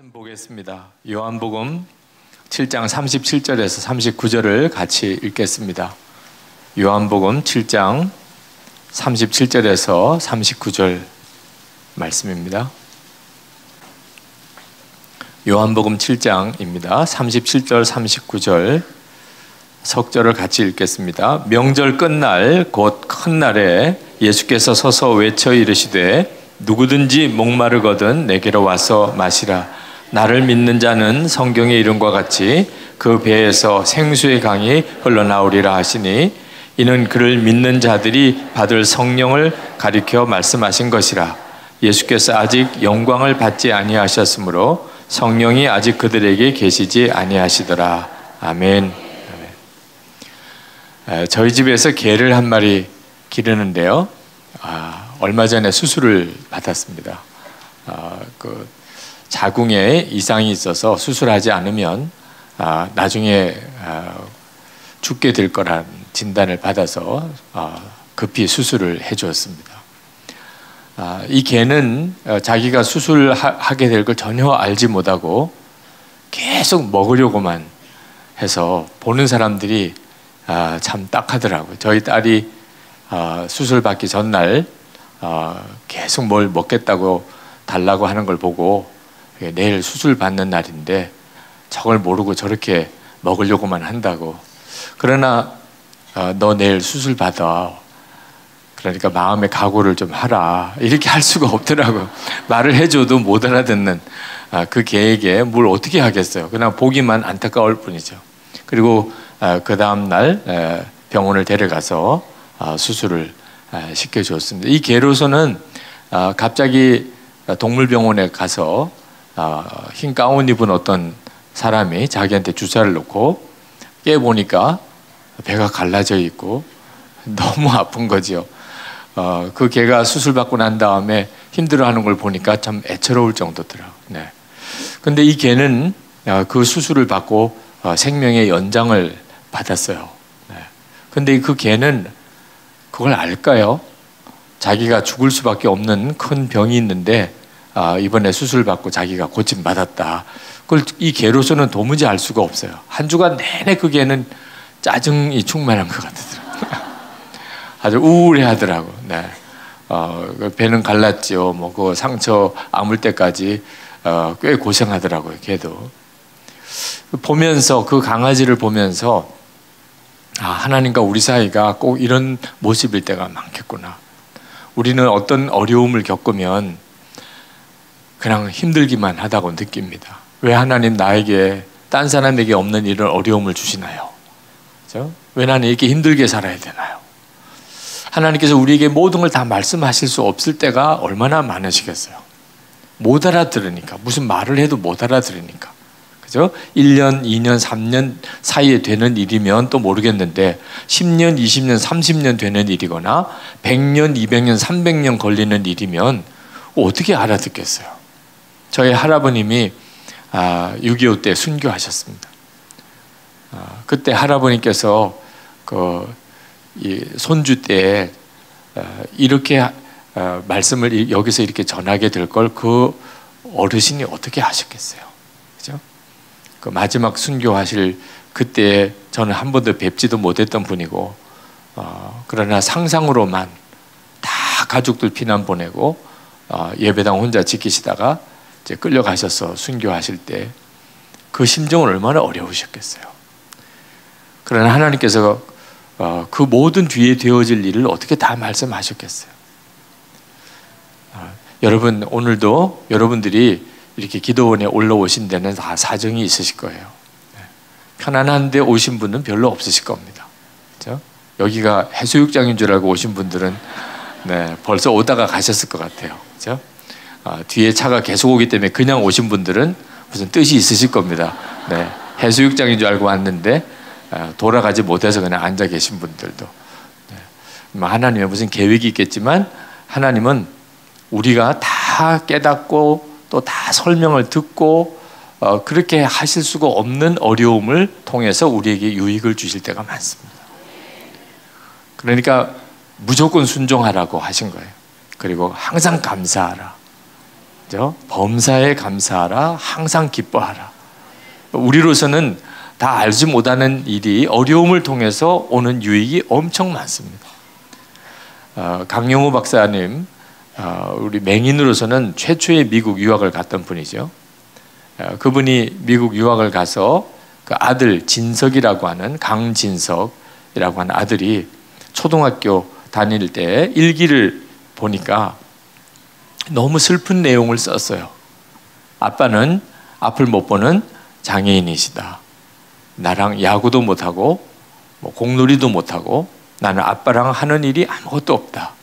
말씀 보겠습니다. 요한복음 7장 37절에서 39절을 같이 읽겠습니다. 요한복음 7장 37절에서 39절 말씀입니다. 요한복음 7장입니다. 37절, 39절 석절을 같이 읽겠습니다. 명절 끝날 곧 큰 날에 예수께서 서서 외쳐 이르시되 누구든지 목마르거든 내게로 와서 마시라. 나를 믿는 자는 성경의 이름과 같이 그 배에서 생수의 강이 흘러나오리라 하시니 이는 그를 믿는 자들이 받을 성령을 가리켜 말씀하신 것이라. 예수께서 아직 영광을 받지 아니하셨으므로 성령이 아직 그들에게 계시지 아니하시더라. 아멘. 저희 집에서 개를 한 마리 기르는데요. 얼마 전에 수술을 받았습니다. 그 자궁에 이상이 있어서 수술하지 않으면 나중에 죽게 될 거란 진단을 받아서 급히 수술을 해주었습니다. 이 개는 자기가 수술하게 될 걸 전혀 알지 못하고 계속 먹으려고만 해서 보는 사람들이 참 딱하더라고요. 저희 딸이 수술 받기 전날 계속 뭘 먹겠다고 달라고 하는 걸 보고 내일 수술 받는 날인데 저걸 모르고 저렇게 먹으려고만 한다고. 그러나 너 내일 수술 받아. 그러니까 마음의 각오를 좀 하라. 이렇게 할 수가 없더라고요. 말을 해줘도 못 알아듣는 그 개에게 뭘 어떻게 하겠어요. 그냥 보기만 안타까울 뿐이죠. 그리고 그 다음날 병원을 데려가서 수술을 시켜주었습니다. 이 개로서는 갑자기 동물병원에 가서 흰 가운 입은 어떤 사람이 자기한테 주사를 놓고 깨보니까 배가 갈라져 있고 너무 아픈 거죠. 그 개가 수술받고 난 다음에 힘들어하는 걸 보니까 참 애처로울 정도더라고요. 네. 근데 이 개는 그 수술을 받고 생명의 연장을 받았어요. 네. 근데 그 개는 그걸 알까요? 자기가 죽을 수밖에 없는 큰 병이 있는데 이번에 수술받고 자기가 고침받았다. 그걸 이 개로서는 도무지 알 수가 없어요. 한 주간 내내 그 개는 짜증이 충만한 것 같더라고요. 아주 우울해하더라고. 네. 배는 갈랐지요. 뭐 그 상처 아물 때까지 꽤 고생하더라고요. 개도. 보면서 그 강아지를 보면서 하나님과 우리 사이가 꼭 이런 모습일 때가 많겠구나. 우리는 어떤 어려움을 겪으면 그냥 힘들기만 하다고 느낍니다. 왜 하나님 나에게 딴 사람에게 없는 이런 어려움을 주시나요? 그렇죠? 왜 나는 이렇게 힘들게 살아야 되나요? 하나님께서 우리에게 모든 걸 다 말씀하실 수 없을 때가 얼마나 많으시겠어요. 못 알아들으니까. 무슨 말을 해도 못 알아들으니까. 그죠? 1년, 2년, 3년 사이에 되는 일이면 또 모르겠는데 10년, 20년, 30년 되는 일이거나 100년, 200년, 300년 걸리는 일이면 어떻게 알아듣겠어요? 저희 할아버님이 6.25 때 순교하셨습니다. 그때 할아버님께서 이 손주 때 이렇게 말씀을 여기서 이렇게 전하게 될 걸 그 어르신이 어떻게 하셨겠어요? 그죠? 그 마지막 순교하실 그때 저는 한 번도 뵙지도 못했던 분이고 그러나 상상으로만 다 가족들 피난 보내고 예배당 혼자 지키시다가 이제 끌려가셔서 순교하실 때 그 심정은 얼마나 어려우셨겠어요. 그러나 하나님께서 그 모든 뒤에 되어질 일을 어떻게 다 말씀하셨겠어요. 여러분 오늘도 여러분들이 이렇게 기도원에 올라오신 데는 다 사정이 있으실 거예요. 편안한데 오신 분은 별로 없으실 겁니다. 그렇죠? 여기가 해수욕장인 줄 알고 오신 분들은 벌써 오다가 가셨을 것 같아요. 그렇죠? 뒤에 차가 계속 오기 때문에 그냥 오신 분들은 무슨 뜻이 있으실 겁니다. 해수욕장인 줄 알고 왔는데 돌아가지 못해서 그냥 앉아 계신 분들도. 하나님의 무슨 계획이 있겠지만 하나님은 우리가 다 깨닫고 또 다 설명을 듣고 그렇게 하실 수가 없는 어려움을 통해서 우리에게 유익을 주실 때가 많습니다. 그러니까 무조건 순종하라고 하신 거예요. 그리고 항상 감사하라. 그죠? 범사에 감사하라, 항상 기뻐하라. 우리로서는 다 알지 못하는 일이 어려움을 통해서 오는 유익이 엄청 많습니다. 강영우 박사님, 우리 맹인으로서는 최초의 미국 유학을 갔던 분이죠. 그분이 미국 유학을 가서 그 아들 진석이라고 하는 강진석이라고 하는 아들이 초등학교 다닐 때 일기를 보니까 너무 슬픈 내용을 썼어요. 아빠는 앞을 못 보는 장애인이시다. 나랑 야구도 못하고 공놀이도 못하고 나는 아빠랑 하는 일이 아무것도 없다.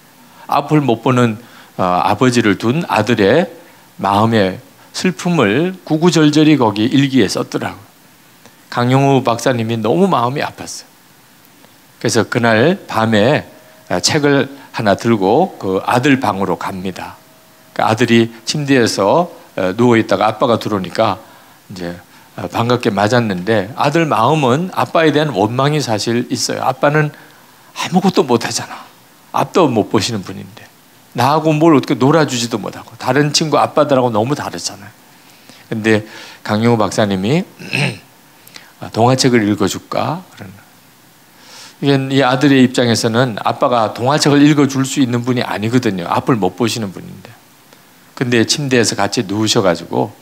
앞을 못 보는 아버지를 둔 아들의 마음의 슬픔을 구구절절히 거기 일기에 썼더라고요. 강영우 박사님이 너무 마음이 아팠어요. 그래서 그날 밤에 책을 하나 들고 그 아들 방으로 갑니다. 그 아들이 침대에서 누워있다가 아빠가 들어오니까 이제 반갑게 맞았는데 아들 마음은 아빠에 대한 원망이 사실 있어요. 아빠는 아무것도 못하잖아. 앞도 못 보시는 분인데 나하고 뭘 어떻게 놀아주지도 못하고 다른 친구 아빠들하고 너무 다르잖아요. 근데 강영우 박사님이 동화책을 읽어줄까? 이 아들의 입장에서는 아빠가 동화책을 읽어줄 수 있는 분이 아니거든요. 앞을 못 보시는 분인데. 근데 침대에서 같이 누우셔가지고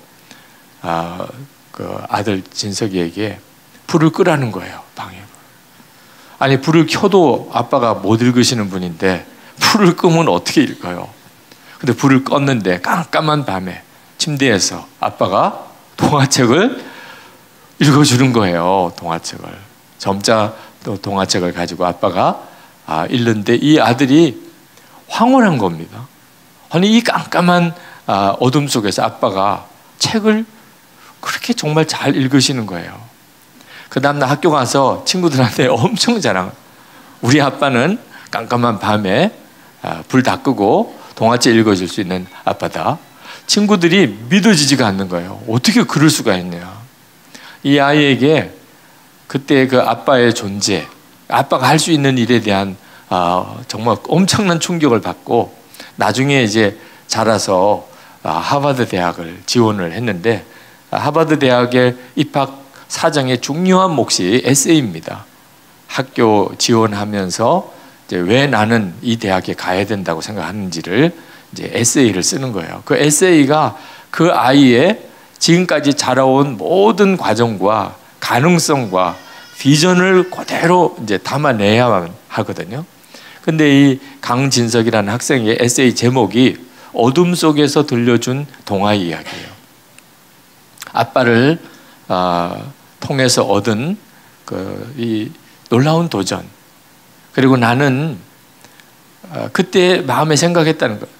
그 아들 진석이에게 불을 끄라는 거예요. 방에. 아니 불을 켜도 아빠가 못 읽으시는 분인데 불을 끄면 어떻게 읽어요? 근데 불을 껐는데 깜깜한 밤에 침대에서 아빠가 동화책을 읽어주는 거예요. 동화책을. 점자 동화책을 가지고 아빠가 읽는데 이 아들이 황홀한 겁니다. 아니 이 깜깜한 어둠 속에서 아빠가 책을 그렇게 정말 잘 읽으시는 거예요. 그 다음날 학교 가서 친구들한테 엄청 자랑. 우리 아빠는 깜깜한 밤에 불 다 끄고 동화책 읽어줄 수 있는 아빠다. 친구들이 믿어지지가 않는 거예요. 어떻게 그럴 수가 있냐. 이 아이에게 그때 그 아빠의 존재, 아빠가 할 수 있는 일에 대한 정말 엄청난 충격을 받고 나중에 이제 자라서 하버드 대학을 지원을 했는데 하버드 대학의 입학 사정의 중요한 몫이 에세이입니다. 학교 지원하면서 이제 왜 나는 이 대학에 가야 된다고 생각하는지를 이제 에세이를 쓰는 거예요. 그 에세이가 그 아이의 지금까지 자라온 모든 과정과 가능성과 비전을 그대로 이제 담아내야만 하거든요. 근데 이 강진석이라는 학생의 에세이 제목이 어둠 속에서 들려준 동화 이야기예요. 아빠를 통해서 얻은 이 놀라운 도전. 그리고 나는 그때 마음에 생각했다는 거예요.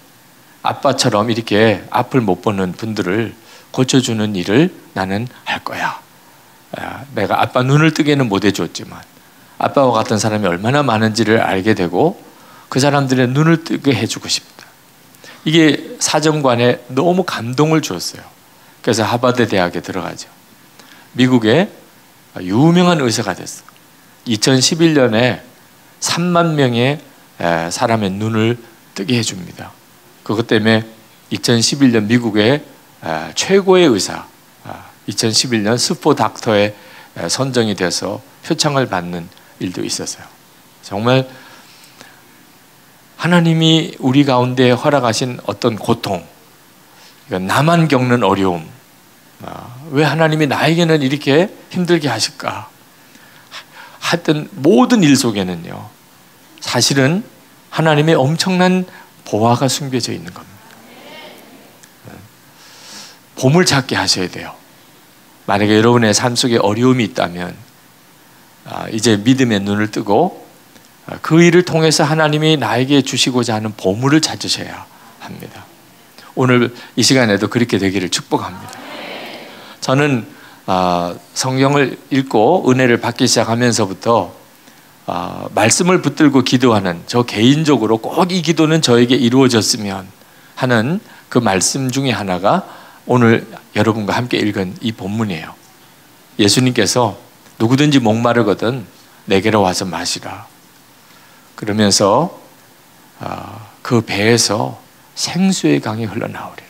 아빠처럼 이렇게 앞을 못 보는 분들을 고쳐주는 일을 나는 할 거야. 내가 아빠 눈을 뜨게는 못 해줬지만 아빠와 같은 사람이 얼마나 많은지를 알게 되고 그 사람들의 눈을 뜨게 해주고 싶다. 이게 사정관에 너무 감동을 주었어요. 그래서 하버드 대학에 들어가죠. 미국의 유명한 의사가 됐어요. 2011년에 3만 명의 사람의 눈을 뜨게 해줍니다. 그것 때문에 2011년 미국의 최고의 의사, 2011년 스포 닥터에 선정이 돼서 표창을 받는 일도 있었어요. 정말 하나님이 우리 가운데 허락하신 어떤 고통, 나만 겪는 어려움, 왜 하나님이 나에게는 이렇게 힘들게 하실까? 하여튼 모든 일 속에는요, 사실은 하나님의 엄청난 보화가 숨겨져 있는 겁니다. 보물 찾게 하셔야 돼요. 만약에 여러분의 삶 속에 어려움이 있다면 이제 믿음의 눈을 뜨고 그 일을 통해서 하나님이 나에게 주시고자 하는 보물을 찾으셔야 합니다. 오늘 이 시간에도 그렇게 되기를 축복합니다. 저는 성경을 읽고 은혜를 받기 시작하면서부터 말씀을 붙들고 기도하는 저 개인적으로 꼭 이 기도는 저에게 이루어졌으면 하는 그 말씀 중에 하나가 오늘 여러분과 함께 읽은 이 본문이에요. 예수님께서 누구든지 목마르거든 내게로 와서 마시라. 그러면서 그 배에서 생수의 강이 흘러나오리라.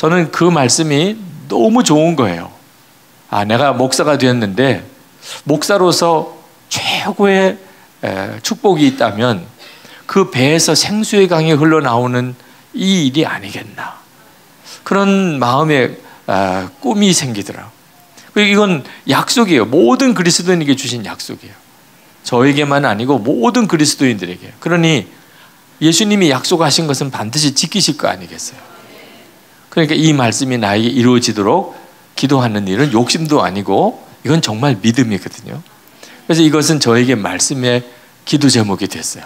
저는 그 말씀이 너무 좋은 거예요. 내가 목사가 되었는데 목사로서 최고의 축복이 있다면 그 배에서 생수의 강이 흘러나오는 이 일이 아니겠나. 그런 마음의 꿈이 생기더라. 이건 약속이에요. 모든 그리스도인에게 주신 약속이에요. 저에게만 아니고 모든 그리스도인들에게. 그러니 예수님이 약속하신 것은 반드시 지키실 거 아니겠어요. 그러니까 이 말씀이 나에게 이루어지도록 기도하는 일은 욕심도 아니고 이건 정말 믿음이거든요. 그래서 이것은 저에게 말씀의 기도 제목이 됐어요.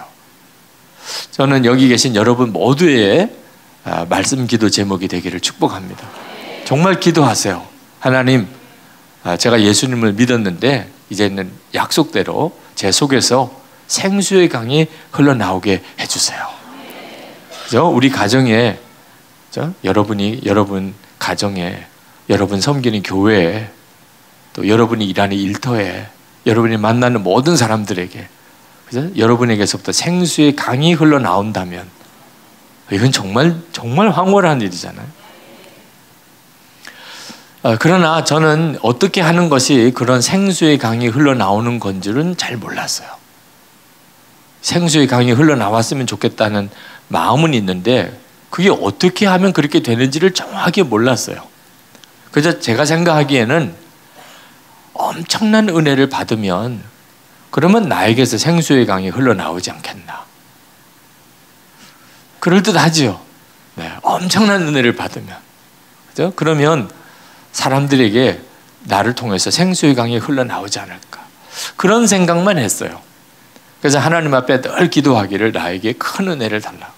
저는 여기 계신 여러분 모두의 말씀 기도 제목이 되기를 축복합니다. 정말 기도하세요. 하나님, 제가 예수님을 믿었는데 이제는 약속대로 제 속에서 생수의 강이 흘러나오게 해주세요. 그죠? 우리 가정에, 그죠? 여러분 가정에, 여러분 섬기는 교회에, 또 여러분이 일하는 일터에, 여러분이 만나는 모든 사람들에게, 그죠? 여러분에게서부터 생수의 강이 흘러나온다면 이건 정말 황홀한 일이잖아요. 그러나 저는 어떻게 하는 것이 그런 생수의 강이 흘러나오는 건지는 잘 몰랐어요. 생수의 강이 흘러나왔으면 좋겠다는 마음은 있는데 그게 어떻게 하면 그렇게 되는지를 정확히 몰랐어요. 그래서 제가 생각하기에는 엄청난 은혜를 받으면 그러면 나에게서 생수의 강이 흘러나오지 않겠나. 그럴듯하지요. 네, 엄청난 은혜를 받으면. 그죠? 그러면 사람들에게 나를 통해서 생수의 강이 흘러나오지 않을까. 그런 생각만 했어요. 그래서 하나님 앞에 늘 기도하기를 나에게 큰 은혜를 달라고.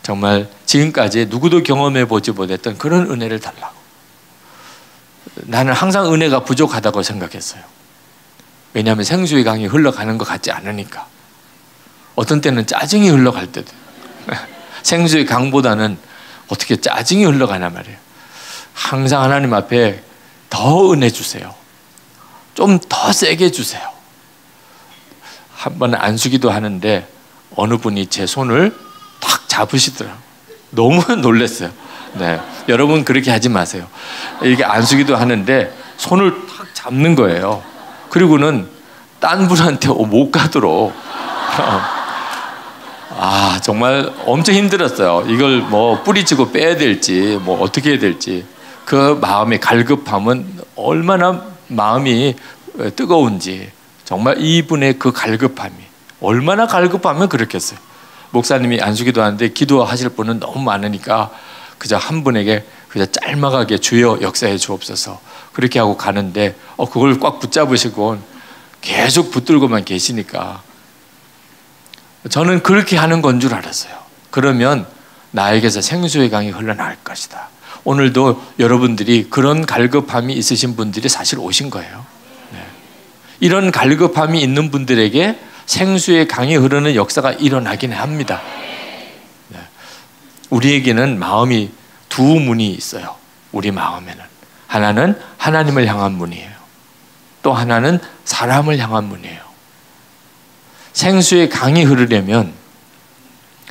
정말 지금까지 누구도 경험해 보지 못했던 그런 은혜를 달라고. 나는 항상 은혜가 부족하다고 생각했어요. 왜냐하면 생수의 강이 흘러가는 것 같지 않으니까. 어떤 때는 짜증이 흘러갈 때도. 생수의 강보다는 어떻게 짜증이 흘러가나 말이에요. 항상 하나님 앞에 더 은혜 주세요. 좀 더 세게 주세요. 한 번 안수기도 하는데 어느 분이 제 손을 탁 잡으시더라고요. 너무 놀랐어요. 네, 여러분 그렇게 하지 마세요. 이게 안수기도 하는데 손을 탁 잡는 거예요. 그리고는 딴 분한테 못 가도록. 정말 엄청 힘들었어요. 이걸 뭐 뿌리치고 빼야 될지 뭐 어떻게 해야 될지. 그 마음의 갈급함은 얼마나 마음이 뜨거운지, 정말 이분의 그 갈급함이 얼마나 갈급하면 그렇겠어요. 목사님이 안수기도 하는데 기도하실 분은 너무 많으니까 그저 한 분에게 그저 짤막하게 주여 역사해 주옵소서 그렇게 하고 가는데 그걸 꽉 붙잡으시고 계속 붙들고만 계시니까 저는 그렇게 하는 건 줄 알았어요. 그러면 나에게서 생수의 강이 흘러나올 것이다. 오늘도 여러분들이 그런 갈급함이 있으신 분들이 사실 오신 거예요. 네. 이런 갈급함이 있는 분들에게 생수의 강이 흐르는 역사가 일어나긴 합니다. 네. 우리에게는 마음이 두 문이 있어요. 우리 마음에는. 하나는 하나님을 향한 문이에요. 또 하나는 사람을 향한 문이에요. 생수의 강이 흐르려면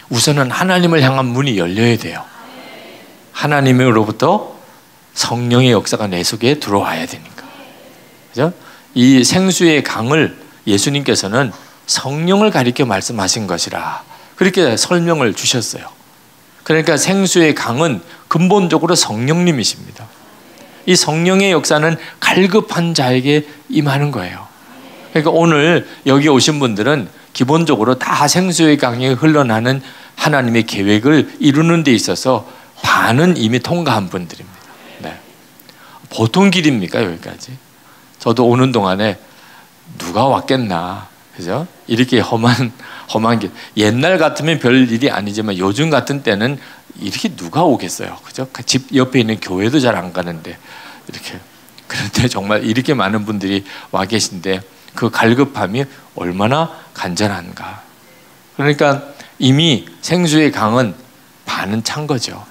우선은 하나님을 향한 문이 열려야 돼요. 하나님으로부터 성령의 역사가 내 속에 들어와야 되니까. 그죠? 이 생수의 강을 예수님께서는 성령을 가리켜 말씀하신 것이라 그렇게 설명을 주셨어요. 그러니까 생수의 강은 근본적으로 성령님이십니다. 이 성령의 역사는 갈급한 자에게 임하는 거예요. 그러니까 오늘 여기 오신 분들은 기본적으로 다 생수의 강이 흘러나는 하나님의 계획을 이루는 데 있어서 반은 이미 통과한 분들입니다. 네. 보통 길입니까 여기까지? 저도 오는 동안에 누가 왔겠나, 그죠? 이렇게 험한 길. 옛날 같으면 별 일이 아니지만 요즘 같은 때는 이렇게 누가 오겠어요, 그죠? 집 옆에 있는 교회도 잘 안 가는데 이렇게. 그런데 정말 이렇게 많은 분들이 와 계신데 그 갈급함이 얼마나 간절한가. 그러니까 이미 생수의 강은 반은 찬 거죠.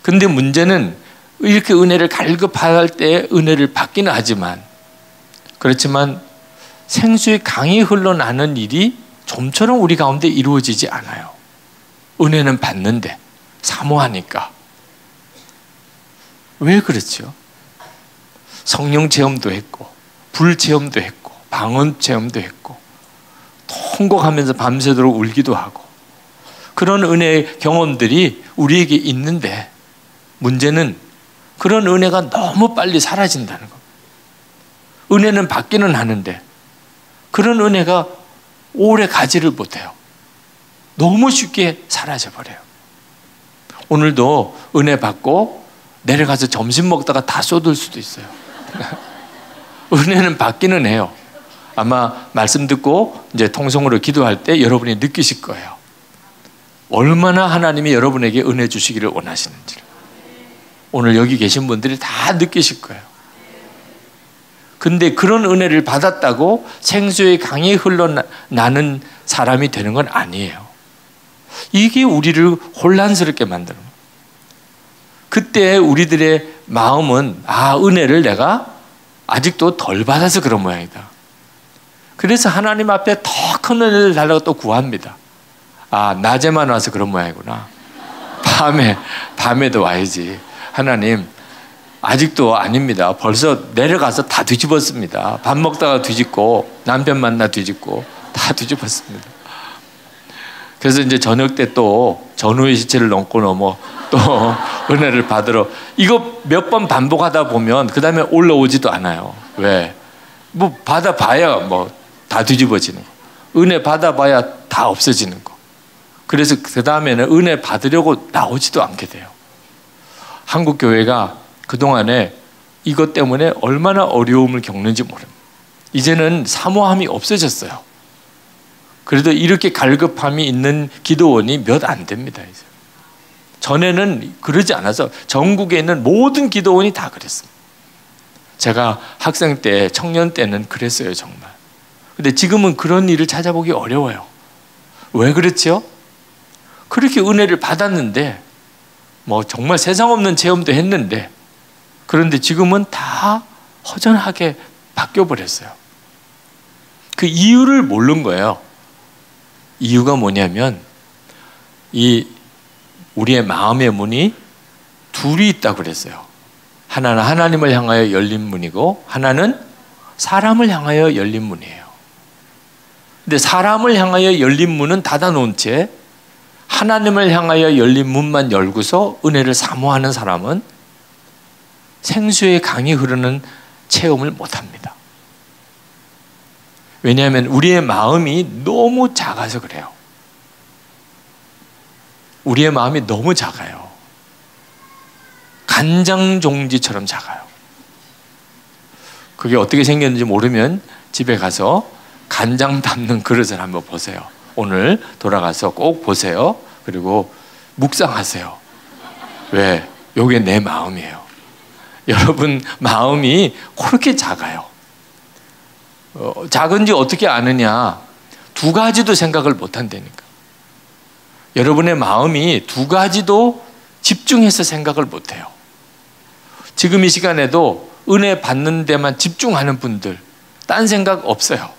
근데 문제는 이렇게 은혜를 갈급할 때 은혜를 받기는 하지만 그렇지만 생수의 강이 흘러나는 일이 좀처럼 우리 가운데 이루어지지 않아요. 은혜는 받는데 사모하니까. 왜 그렇죠? 성령 체험도 했고 불 체험도 했고 방언 체험도 했고 통곡하면서 밤새도록 울기도 하고 그런 은혜의 경험들이 우리에게 있는데 문제는 그런 은혜가 너무 빨리 사라진다는 것. 은혜는 받기는 하는데 그런 은혜가 오래 가지를 못해요. 너무 쉽게 사라져버려요. 오늘도 은혜 받고 내려가서 점심 먹다가 다 쏟을 수도 있어요. 은혜는 받기는 해요. 아마 말씀 듣고 이제 통성으로 기도할 때 여러분이 느끼실 거예요. 얼마나 하나님이 여러분에게 은혜 주시기를 원하시는지를. 오늘 여기 계신 분들이 다 느끼실 거예요. 근데 그런 은혜를 받았다고 생수의 강이 흘러나는 사람이 되는 건 아니에요. 이게 우리를 혼란스럽게 만드는 거예요. 그때 우리들의 마음은 은혜를 내가 아직도 덜 받아서 그런 모양이다. 그래서 하나님 앞에 더 큰 은혜를 달라고 또 구합니다. 낮에만 와서 그런 모양이구나. 밤에도 와야지. 하나님 아직도 아닙니다. 벌써 내려가서 다 뒤집었습니다. 밥 먹다가 뒤집고 남편 만나 뒤집고 다 뒤집었습니다. 그래서 이제 저녁 때 또 전후의 시체를 넘고 넘어 또 은혜를 받으러 이거 몇 번 반복하다 보면 그 다음에 올라오지도 않아요. 왜? 뭐 받아봐야 뭐 다 뒤집어지는 거. 은혜 받아봐야 다 없어지는 거. 그래서 그 다음에는 은혜 받으려고 나오지도 않게 돼요. 한국 교회가 그동안에 이것 때문에 얼마나 어려움을 겪는지 모릅니다. 이제는 사모함이 없어졌어요. 그래도 이렇게 갈급함이 있는 기도원이 몇 안 됩니다. 이제. 전에는 그러지 않아서 전국에 있는 모든 기도원이 다 그랬습니다. 제가 학생 때, 청년 때는 그랬어요, 정말. 근데 지금은 그런 일을 찾아보기 어려워요. 왜 그렇죠? 그렇게 은혜를 받았는데, 뭐 정말 세상 없는 체험도 했는데, 그런데 지금은 다 허전하게 바뀌어버렸어요. 그 이유를 모르는 거예요. 이유가 뭐냐면, 우리의 마음의 문이 둘이 있다고 그랬어요. 하나는 하나님을 향하여 열린 문이고 하나는 사람을 향하여 열린 문이에요. 근데 사람을 향하여 열린 문은 닫아놓은 채 하나님을 향하여 열린 문만 열고서 은혜를 사모하는 사람은 생수의 강이 흐르는 체험을 못합니다. 왜냐하면 우리의 마음이 너무 작아서 그래요. 우리의 마음이 너무 작아요. 간장종지처럼 작아요. 그게 어떻게 생겼는지 모르면 집에 가서 간장 담는 그릇을 한번 보세요. 오늘 돌아가서 꼭 보세요. 그리고 묵상하세요. 왜? 이게 내 마음이에요. 여러분 마음이 그렇게 작아요. 작은지 어떻게 아느냐? 두 가지도 생각을 못 한다니까. 여러분의 마음이 두 가지도 집중해서 생각을 못 해요. 지금 이 시간에도 은혜 받는 데만 집중하는 분들, 딴 생각 없어요.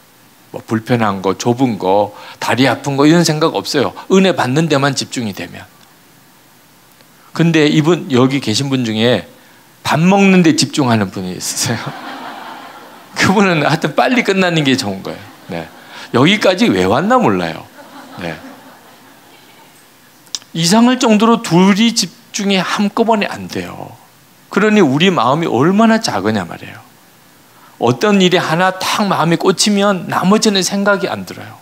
뭐 불편한 거, 좁은 거, 다리 아픈 거 이런 생각 없어요. 은혜 받는 데만 집중이 되면. 근데 이분 여기 계신 분 중에 밥 먹는 데 집중하는 분이 있으세요. 그분은 하여튼 빨리 끝나는 게 좋은 거예요. 네. 여기까지 왜 왔나 몰라요. 네. 이상할 정도로 둘이 집중이 한꺼번에 안 돼요. 그러니 우리 마음이 얼마나 작으냐 말이에요. 어떤 일에 하나 딱 마음이 꽂히면 나머지는 생각이 안 들어요.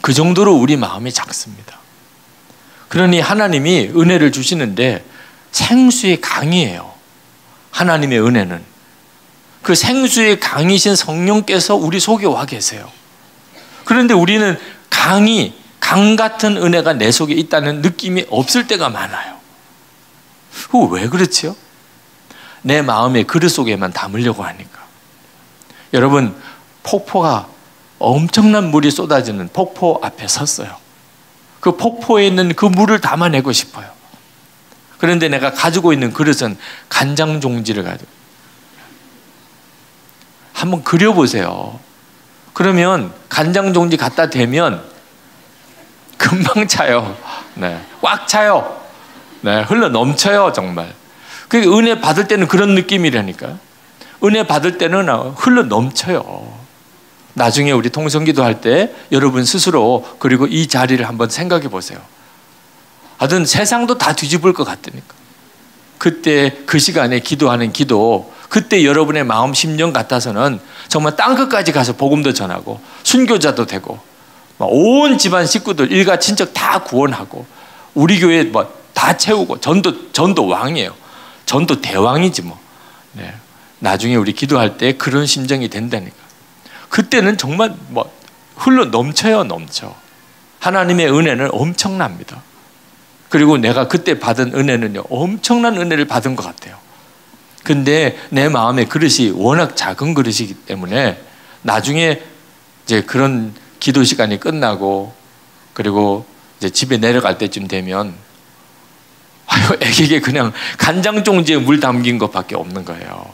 그 정도로 우리 마음이 작습니다. 그러니 하나님이 은혜를 주시는데 생수의 강이에요. 하나님의 은혜는. 그 생수의 강이신 성령께서 우리 속에 와 계세요. 그런데 우리는 강 같은 은혜가 내 속에 있다는 느낌이 없을 때가 많아요. 왜 그렇지요? 내 마음의 그릇 속에만 담으려고 하니까. 여러분, 폭포가 엄청난 물이 쏟아지는 폭포 앞에 섰어요. 그 폭포에 있는 그 물을 담아내고 싶어요. 그런데 내가 가지고 있는 그릇은 간장 종지를 가지고. 한번 그려보세요. 그러면 간장 종지 갖다 대면 금방 차요. 네, 꽉 차요. 네, 흘러 넘쳐요, 정말. 그 은혜 받을 때는 그런 느낌이라니까. 은혜 받을 때는 흘러 넘쳐요. 나중에 우리 통성기도 할 때 여러분 스스로 그리고 이 자리를 한번 생각해 보세요. 하여튼 세상도 다 뒤집을 것 같다니까. 그때 그 시간에 기도하는 기도, 그때 여러분의 마음 심령 같아서는 정말 땅끝까지 가서 복음도 전하고 순교자도 되고 온 집안 식구들 일가 친척 다 구원하고 우리 교회 뭐 다 채우고 전도 왕이에요. 전도 대왕이지 뭐. 네. 나중에 우리 기도할 때 그런 심정이 된다니까. 그때는 정말 뭐 흘러 넘쳐요, 넘쳐. 하나님의 은혜는 엄청납니다. 그리고 내가 그때 받은 은혜는요, 엄청난 은혜를 받은 것 같아요. 근데 내 마음의 그릇이 워낙 작은 그릇이기 때문에 나중에 이제 그런 기도 시간이 끝나고 그리고 이제 집에 내려갈 때쯤 되면 아유, 애기게 그냥 간장종지에 물 담긴 것밖에 없는 거예요.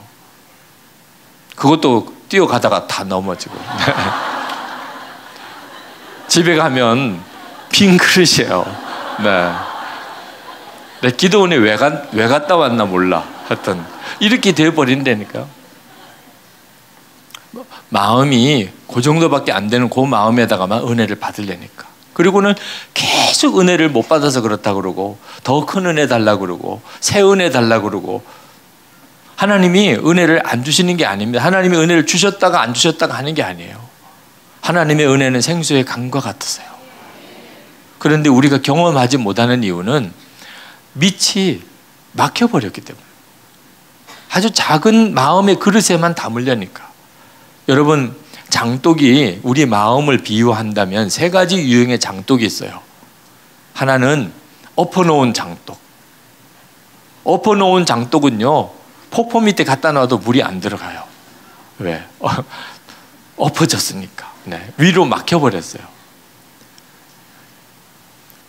그것도 뛰어가다가 다 넘어지고. 집에 가면 빈 그릇이에요. 네. 내 기도원에 왜 갔다 왔나 몰라. 하여튼 이렇게 되어버린다니까. 마음이 그 정도밖에 안 되는 그 마음에다가만 은혜를 받으려니까. 그리고는 계속 은혜를 못 받아서 그렇다 그러고 더 큰 은혜 달라고 그러고 새 은혜 달라고 그러고. 하나님이 은혜를 안 주시는 게 아닙니다. 하나님이 은혜를 주셨다가 안 주셨다가 하는 게 아니에요. 하나님의 은혜는 생수의 강과 같으세요. 그런데 우리가 경험하지 못하는 이유는 밑이 막혀버렸기 때문에. 아주 작은 마음의 그릇에만 담으려니까. 여러분, 장독이 우리 마음을 비유한다면 세 가지 유형의 장독이 있어요. 하나는 엎어놓은 장독. 엎어놓은 장독은요, 폭포 밑에 갖다 놔도 물이 안 들어가요. 왜? 엎어졌으니까. 네, 위로 막혀버렸어요.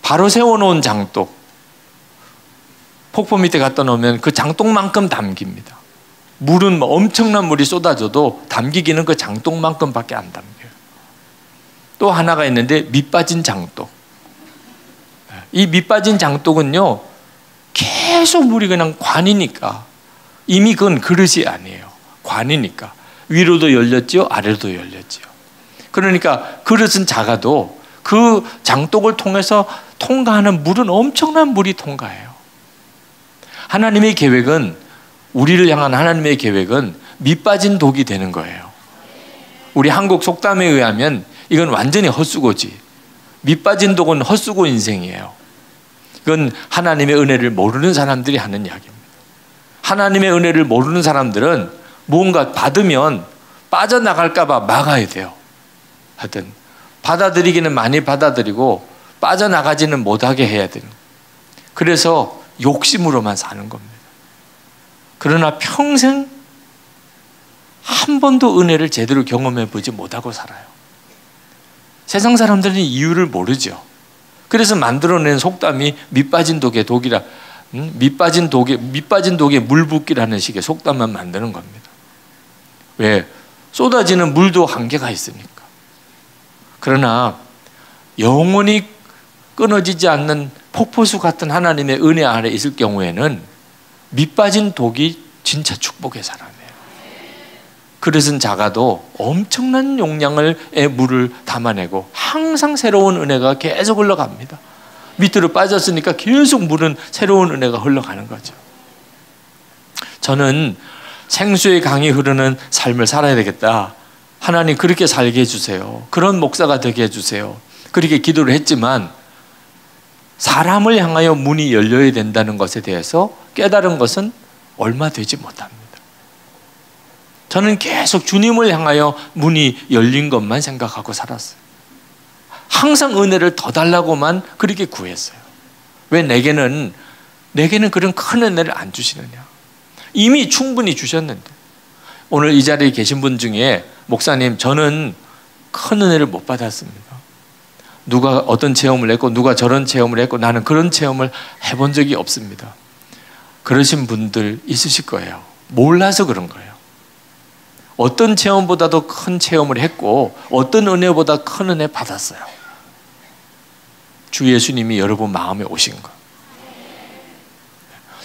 바로 세워놓은 장독. 폭포 밑에 갖다 놓으면 그 장독만큼 담깁니다. 물은 뭐 엄청난 물이 쏟아져도 담기기는 그 장독만큼밖에 안 담겨요. 또 하나가 있는데 밑빠진 장독. 이 밑빠진 장독은요, 계속 물이 그냥 관이니까 이미 그건 그릇이 아니에요. 관이니까 위로도 열렸지요, 아래로도 열렸지요. 그러니까 그릇은 작아도 그 장독을 통해서 통과하는 물은 엄청난 물이 통과해요. 하나님의 계획은, 우리를 향한 하나님의 계획은 밑빠진 독이 되는 거예요. 우리 한국 속담에 의하면 이건 완전히 헛수고지. 밑빠진 독은 헛수고 인생이에요. 이건 하나님의 은혜를 모르는 사람들이 하는 이야기입니다. 하나님의 은혜를 모르는 사람들은 무언가 받으면 빠져나갈까 봐 막아야 돼요. 하여튼 받아들이기는 많이 받아들이고 빠져나가지는 못하게 해야 되는. 그래서 욕심으로만 사는 겁니다. 그러나 평생 한 번도 은혜를 제대로 경험해 보지 못하고 살아요. 세상 사람들은 이유를 모르죠. 그래서 만들어낸 속담이 밑빠진 독에 독이라, 밑빠진 독에 물 붓기라는 식의 속담만 만드는 겁니다. 왜? 쏟아지는 물도 한계가 있으니까. 그러나 영원히 끊어지지 않는 폭포수 같은 하나님의 은혜 아래 있을 경우에는 밑빠진 독이 진짜 축복의 사람이에요. 그릇은 작아도 엄청난 용량의 물을 담아내고 항상 새로운 은혜가 계속 흘러갑니다. 밑으로 빠졌으니까 계속 물은 새로운 은혜가 흘러가는 거죠. 저는 생수의 강이 흐르는 삶을 살아야 되겠다. 하나님 그렇게 살게 해주세요. 그런 목사가 되게 해주세요. 그렇게 기도를 했지만 사람을 향하여 문이 열려야 된다는 것에 대해서 깨달은 것은 얼마 되지 못합니다. 저는 계속 주님을 향하여 문이 열린 것만 생각하고 살았어요. 항상 은혜를 더 달라고만 그렇게 구했어요. 왜 내게는 그런 큰 은혜를 안 주시느냐. 이미 충분히 주셨는데. 오늘 이 자리에 계신 분 중에 목사님, 저는 큰 은혜를 못 받았습니다. 누가 어떤 체험을 했고 누가 저런 체험을 했고 나는 그런 체험을 해본 적이 없습니다. 그러신 분들 있으실 거예요. 몰라서 그런 거예요. 어떤 체험보다도 큰 체험을 했고 어떤 은혜보다 큰 은혜 받았어요. 주 예수님이 여러분 마음에 오신 거.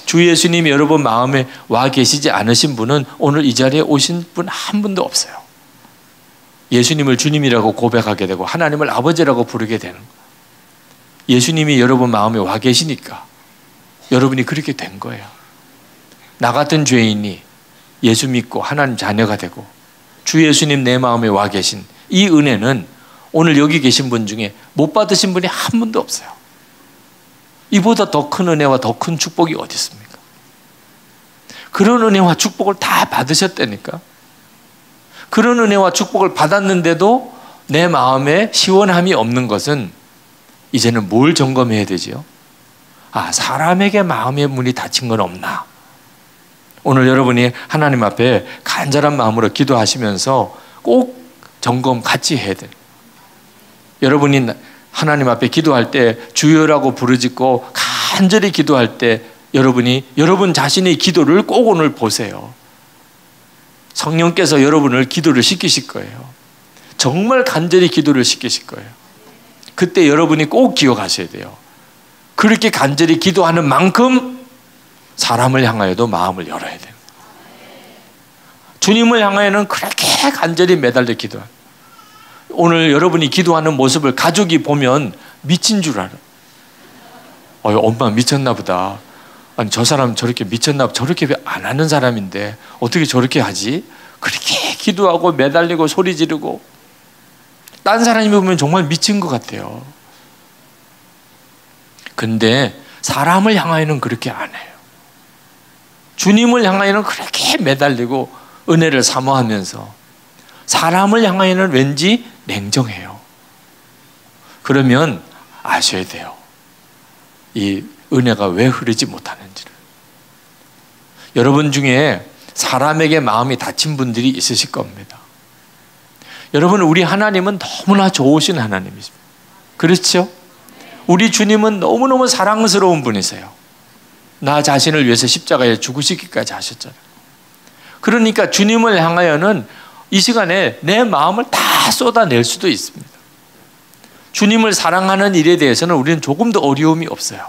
주 예수님이 여러분 마음에 와 계시지 않으신 분은 오늘 이 자리에 오신 분 한 분도 없어요. 예수님을 주님이라고 고백하게 되고 하나님을 아버지라고 부르게 되는 거예요. 예수님이 여러분 마음에 와 계시니까 여러분이 그렇게 된 거예요. 나 같은 죄인이 예수 믿고 하나님 자녀가 되고 주 예수님 내 마음에 와 계신 이 은혜는 오늘 여기 계신 분 중에 못 받으신 분이 한 분도 없어요. 이보다 더 큰 은혜와 더 큰 축복이 어디 있습니까? 그런 은혜와 축복을 다 받으셨다니까. 그런 은혜와 축복을 받았는데도 내 마음에 시원함이 없는 것은 이제는 뭘 점검해야 되지요? 사람에게 마음의 문이 닫힌 건 없나? 오늘 여러분이 하나님 앞에 간절한 마음으로 기도하시면서 꼭 점검 같이 해야 돼요. 여러분이 하나님 앞에 기도할 때 주여라고 부르짖고 간절히 기도할 때 여러분이 여러분 자신의 기도를 꼭 오늘 보세요. 성령께서 여러분을 기도를 시키실 거예요. 정말 간절히 기도를 시키실 거예요. 그때 여러분이 꼭 기억하셔야 돼요. 그렇게 간절히 기도하는 만큼 사람을 향하여도 마음을 열어야 돼요. 주님을 향하여는 그렇게 간절히 매달려 기도해요. 오늘 여러분이 기도하는 모습을 가족이 보면 미친 줄 알아요. 엄마 미쳤나 보다. 아니 저 사람 저렇게 미쳤나 보다. 저렇게 안 하는 사람인데 어떻게 저렇게 하지? 그렇게 기도하고 매달리고 소리 지르고 딴 사람이 보면 정말 미친 것 같아요. 근데 사람을 향하여는 그렇게 안 해요. 주님을 향하여는 그렇게 매달리고 은혜를 사모하면서 사람을 향하여는 왠지 냉정해요. 그러면 아셔야 돼요. 이 은혜가 왜 흐르지 못하는지를. 여러분 중에 사람에게 마음이 닫힌 분들이 있으실 겁니다. 여러분, 우리 하나님은 너무나 좋으신 하나님이십니다. 그렇죠? 우리 주님은 너무너무 사랑스러운 분이세요. 나 자신을 위해서 십자가에 죽으시기까지 하셨잖아요. 그러니까 주님을 향하여는 이 시간에 내 마음을 다 쏟아낼 수도 있습니다. 주님을 사랑하는 일에 대해서는 우리는 조금도 어려움이 없어요.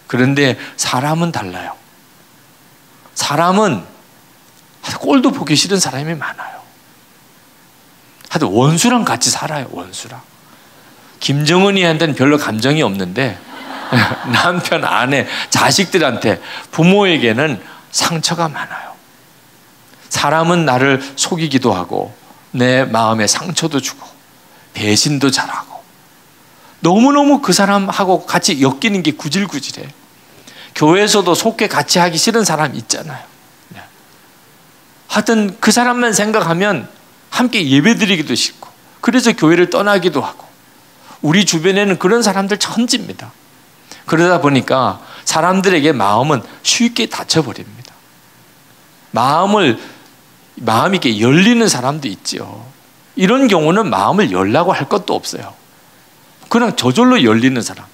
그런데 사람은 달라요. 사람은 꼴도 보기 싫은 사람이 많아요. 하여튼 원수랑 같이 살아요. 원수랑. 김정은이한테는 별로 감정이 없는데 남편, 아내, 자식들한테, 부모에게는 상처가 많아요. 사람은 나를 속이기도 하고 내 마음에 상처도 주고 배신도 잘하고 너무너무 그 사람하고 같이 엮이는 게 구질구질해. 교회에서도 속해 같이 하기 싫은 사람 있잖아요. 하여튼 그 사람만 생각하면 함께 예배드리기도 싫고 그래서 교회를 떠나기도 하고 우리 주변에는 그런 사람들 천지입니다. 그러다 보니까 사람들에게 마음은 쉽게 닫혀버립니다. 마음이 이렇게 열리는 사람도 있죠. 이런 경우는 마음을 열라고 할 것도 없어요. 그냥 저절로 열리는 사람,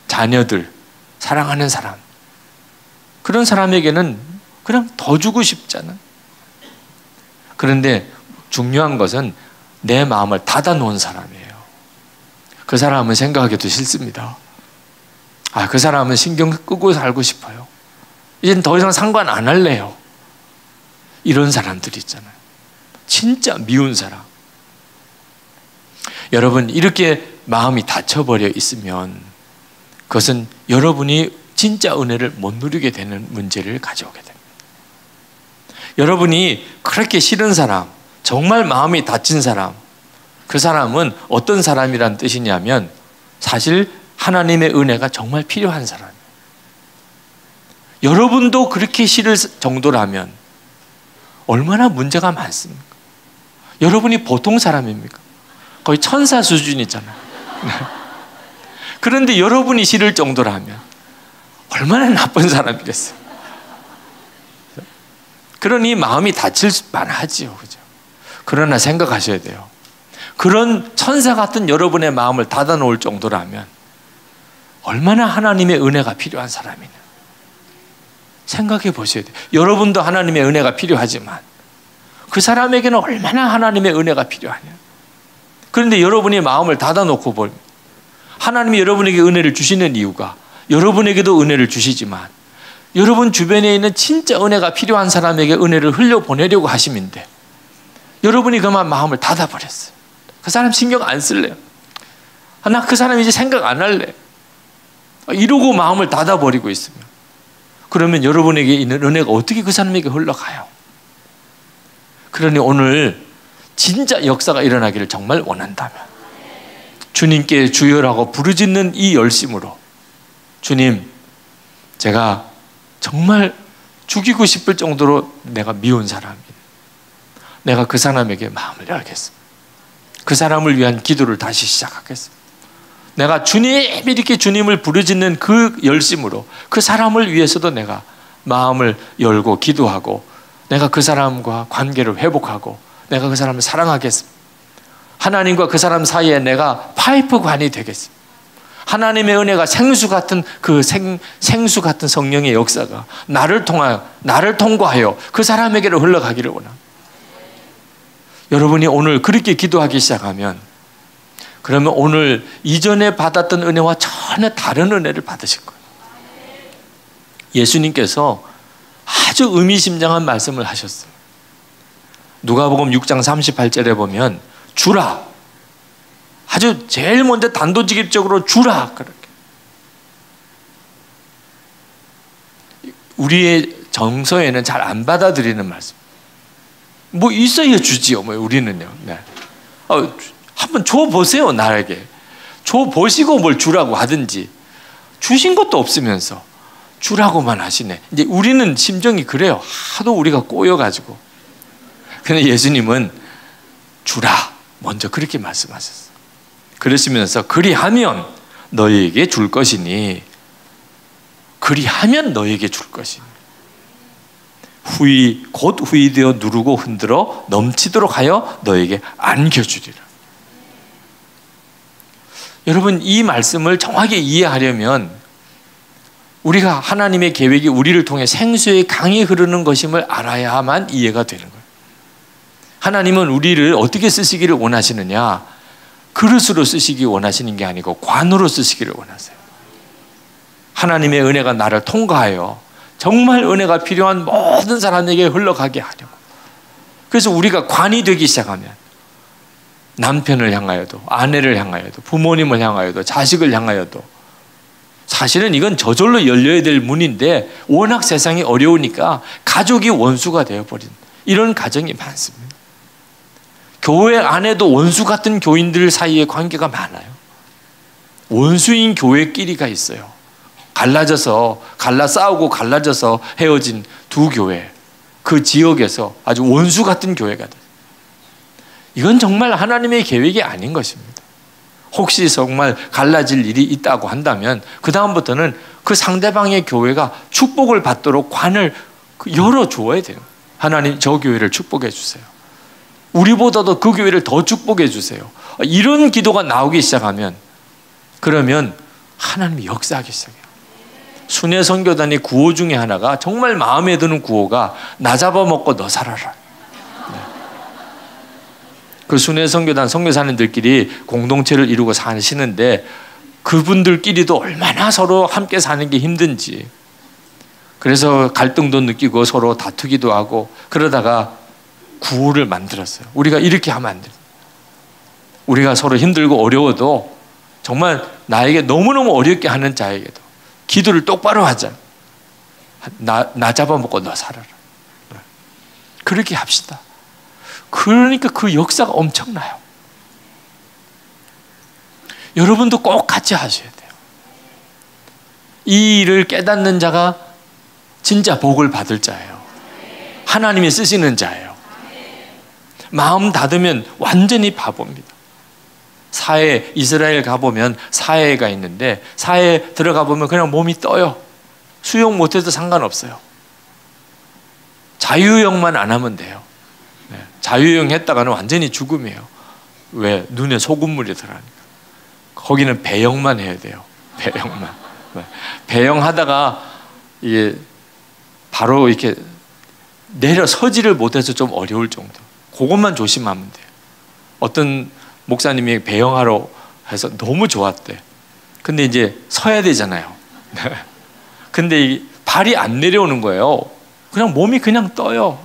자녀들, 사랑하는 사람, 그런 사람에게는 그냥 더 주고 싶잖아요. 그런데 중요한 것은 내 마음을 닫아놓은 사람이에요. 그 사람은 생각하기도 싫습니다. 그 사람은 신경 끄고 살고 싶어요. 이젠 더 이상 상관 안 할래요. 이런 사람들이 있잖아요. 진짜 미운 사람. 여러분, 이렇게 마음이 닫혀버려 있으면 그것은 여러분이 진짜 은혜를 못 누리게 되는 문제를 가져오게 됩니다. 여러분이 그렇게 싫은 사람, 정말 마음이 닫힌 사람, 그 사람은 어떤 사람이란 뜻이냐면 사실 하나님의 은혜가 정말 필요한 사람이에요. 여러분도 그렇게 싫을 정도라면 얼마나 문제가 많습니까? 여러분이 보통 사람입니까? 거의 천사 수준이잖아요. 그런데 여러분이 싫을 정도라면 얼마나 나쁜 사람이겠어요. 그러니 마음이 닫힐 만하지요. 그죠? 그러나 생각하셔야 돼요. 그런 천사 같은 여러분의 마음을 닫아놓을 정도라면 얼마나 하나님의 은혜가 필요한 사람이냐. 생각해 보셔야 돼요. 여러분도 하나님의 은혜가 필요하지만 그 사람에게는 얼마나 하나님의 은혜가 필요하냐. 그런데 여러분이 마음을 닫아놓고 보면 하나님이 여러분에게 은혜를 주시는 이유가 여러분에게도 은혜를 주시지만 여러분 주변에 있는 진짜 은혜가 필요한 사람에게 은혜를 흘려보내려고 하심인데 여러분이 그만 마음을 닫아버렸어요. 그 사람 신경 안 쓸래요. 나 그 사람 이제 생각 안 할래. 이러고 마음을 닫아버리고 있으면 그러면 여러분에게 있는 은혜가 어떻게 그 사람에게 흘러가요? 그러니 오늘 진짜 역사가 일어나기를 정말 원한다면 주님께 주여라고 부르짖는 이 열심으로 주님, 제가 정말 죽이고 싶을 정도로 내가 미운 사람이에요. 내가 그 사람에게 마음을 열겠습니다. 그 사람을 위한 기도를 다시 시작하겠습니다. 내가 주님 이렇게 주님을 부르짖는 그 열심으로 그 사람을 위해서도 내가 마음을 열고 기도하고 내가 그 사람과 관계를 회복하고 내가 그 사람을 사랑하겠습니다. 하나님과 그 사람 사이에 내가 파이프관이 되겠습니다. 하나님의 은혜가 생수 같은 그 생수 같은 성령의 역사가 나를 통과하여 그 사람에게로 흘러가기를 원합니다. 여러분이 오늘 그렇게 기도하기 시작하면 그러면 오늘 이전에 받았던 은혜와 전혀 다른 은혜를 받으실 거예요. 예수님께서 아주 의미심장한 말씀을 하셨어요. 누가복음 6장 38절에 보면 주라. 아주 제일 먼저 단도직입적으로 주라. 그렇게. 우리의 정서에는 잘 안 받아들이는 말씀. 뭐 있어야 주지요. 뭐 우리는요. 네. 한번 줘보세요. 나에게. 줘보시고 뭘 주라고 하든지. 주신 것도 없으면서 주라고만 하시네. 이제 우리는 심정이 그래요. 하도 우리가 꼬여가지고. 근데 예수님은 주라. 먼저 그렇게 말씀하셨어요. 그러시면서 그리하면 너희에게 줄 것이니 그리하면 너희에게 줄 것이니 곧 후이되어 누르고 흔들어 넘치도록 하여 너희에게 안겨주리라. 여러분 이 말씀을 정확히 이해하려면 우리가 하나님의 계획이 우리를 통해 생수의 강이 흐르는 것임을 알아야만 이해가 되는 거예요. 하나님은 우리를 어떻게 쓰시기를 원하시느냐? 그릇으로 쓰시기 원하시는 게 아니고 관으로 쓰시기를 원하세요. 하나님의 은혜가 나를 통과하여 정말 은혜가 필요한 모든 사람에게 흘러가게 하려고. 그래서 우리가 관이 되기 시작하면 남편을 향하여도 아내를 향하여도 부모님을 향하여도 자식을 향하여도 사실은 이건 저절로 열려야 될 문인데 워낙 세상이 어려우니까 가족이 원수가 되어버린 이런 가정이 많습니다. 교회 안에도 원수 같은 교인들 사이의 관계가 많아요. 원수인 교회끼리가 있어요. 싸우고 갈라져서 헤어진 두 교회, 그 지역에서 아주 원수 같은 교회가 돼요. 이건 정말 하나님의 계획이 아닌 것입니다. 혹시 정말 갈라질 일이 있다고 한다면 그 다음부터는 그 상대방의 교회가 축복을 받도록 관을 열어줘야 돼요. 하나님 저 교회를 축복해 주세요. 우리보다도 그 교회를 더 축복해 주세요. 이런 기도가 나오기 시작하면 그러면 하나님이 역사하기 시작해요. 순회 선교단의 구호 중에 하나가 정말 마음에 드는 구호가 나 잡아먹고 너 살아라. 그 순회 선교단 선교사님들끼리 공동체를 이루고 사시는데 그분들끼리도 얼마나 서로 함께 사는 게 힘든지 그래서 갈등도 느끼고 서로 다투기도 하고 그러다가 구호를 만들었어요. 우리가 이렇게 하면 안 돼요. 우리가 서로 힘들고 어려워도 정말 나에게 너무너무 어렵게 하는 자에게도 기도를 똑바로 하자. 나 잡아먹고 너 살아라. 그렇게 합시다. 그러니까 그 역사가 엄청나요. 여러분도 꼭 같이 하셔야 돼요. 이 일을 깨닫는 자가 진짜 복을 받을 자예요. 하나님이 쓰시는 자예요. 마음 닫으면 완전히 바보입니다. 이스라엘 가보면 사해가 있는데 사해에 들어가 보면 그냥 몸이 떠요. 수영 못해도 상관없어요. 자유형만 안 하면 돼요. 자유형 했다가는 완전히 죽음이에요. 왜? 눈에 소금물이 들어가니까. 거기는 배영만 해야 돼요. 배영만. 배영하다가 이게 바로 이렇게 내려서지를 못해서 좀 어려울 정도. 그것만 조심하면 돼요. 어떤 목사님이 배영하러 해서 너무 좋았대. 근데 이제 서야 되잖아요. 근데 이 발이 안 내려오는 거예요. 그냥 몸이 그냥 떠요.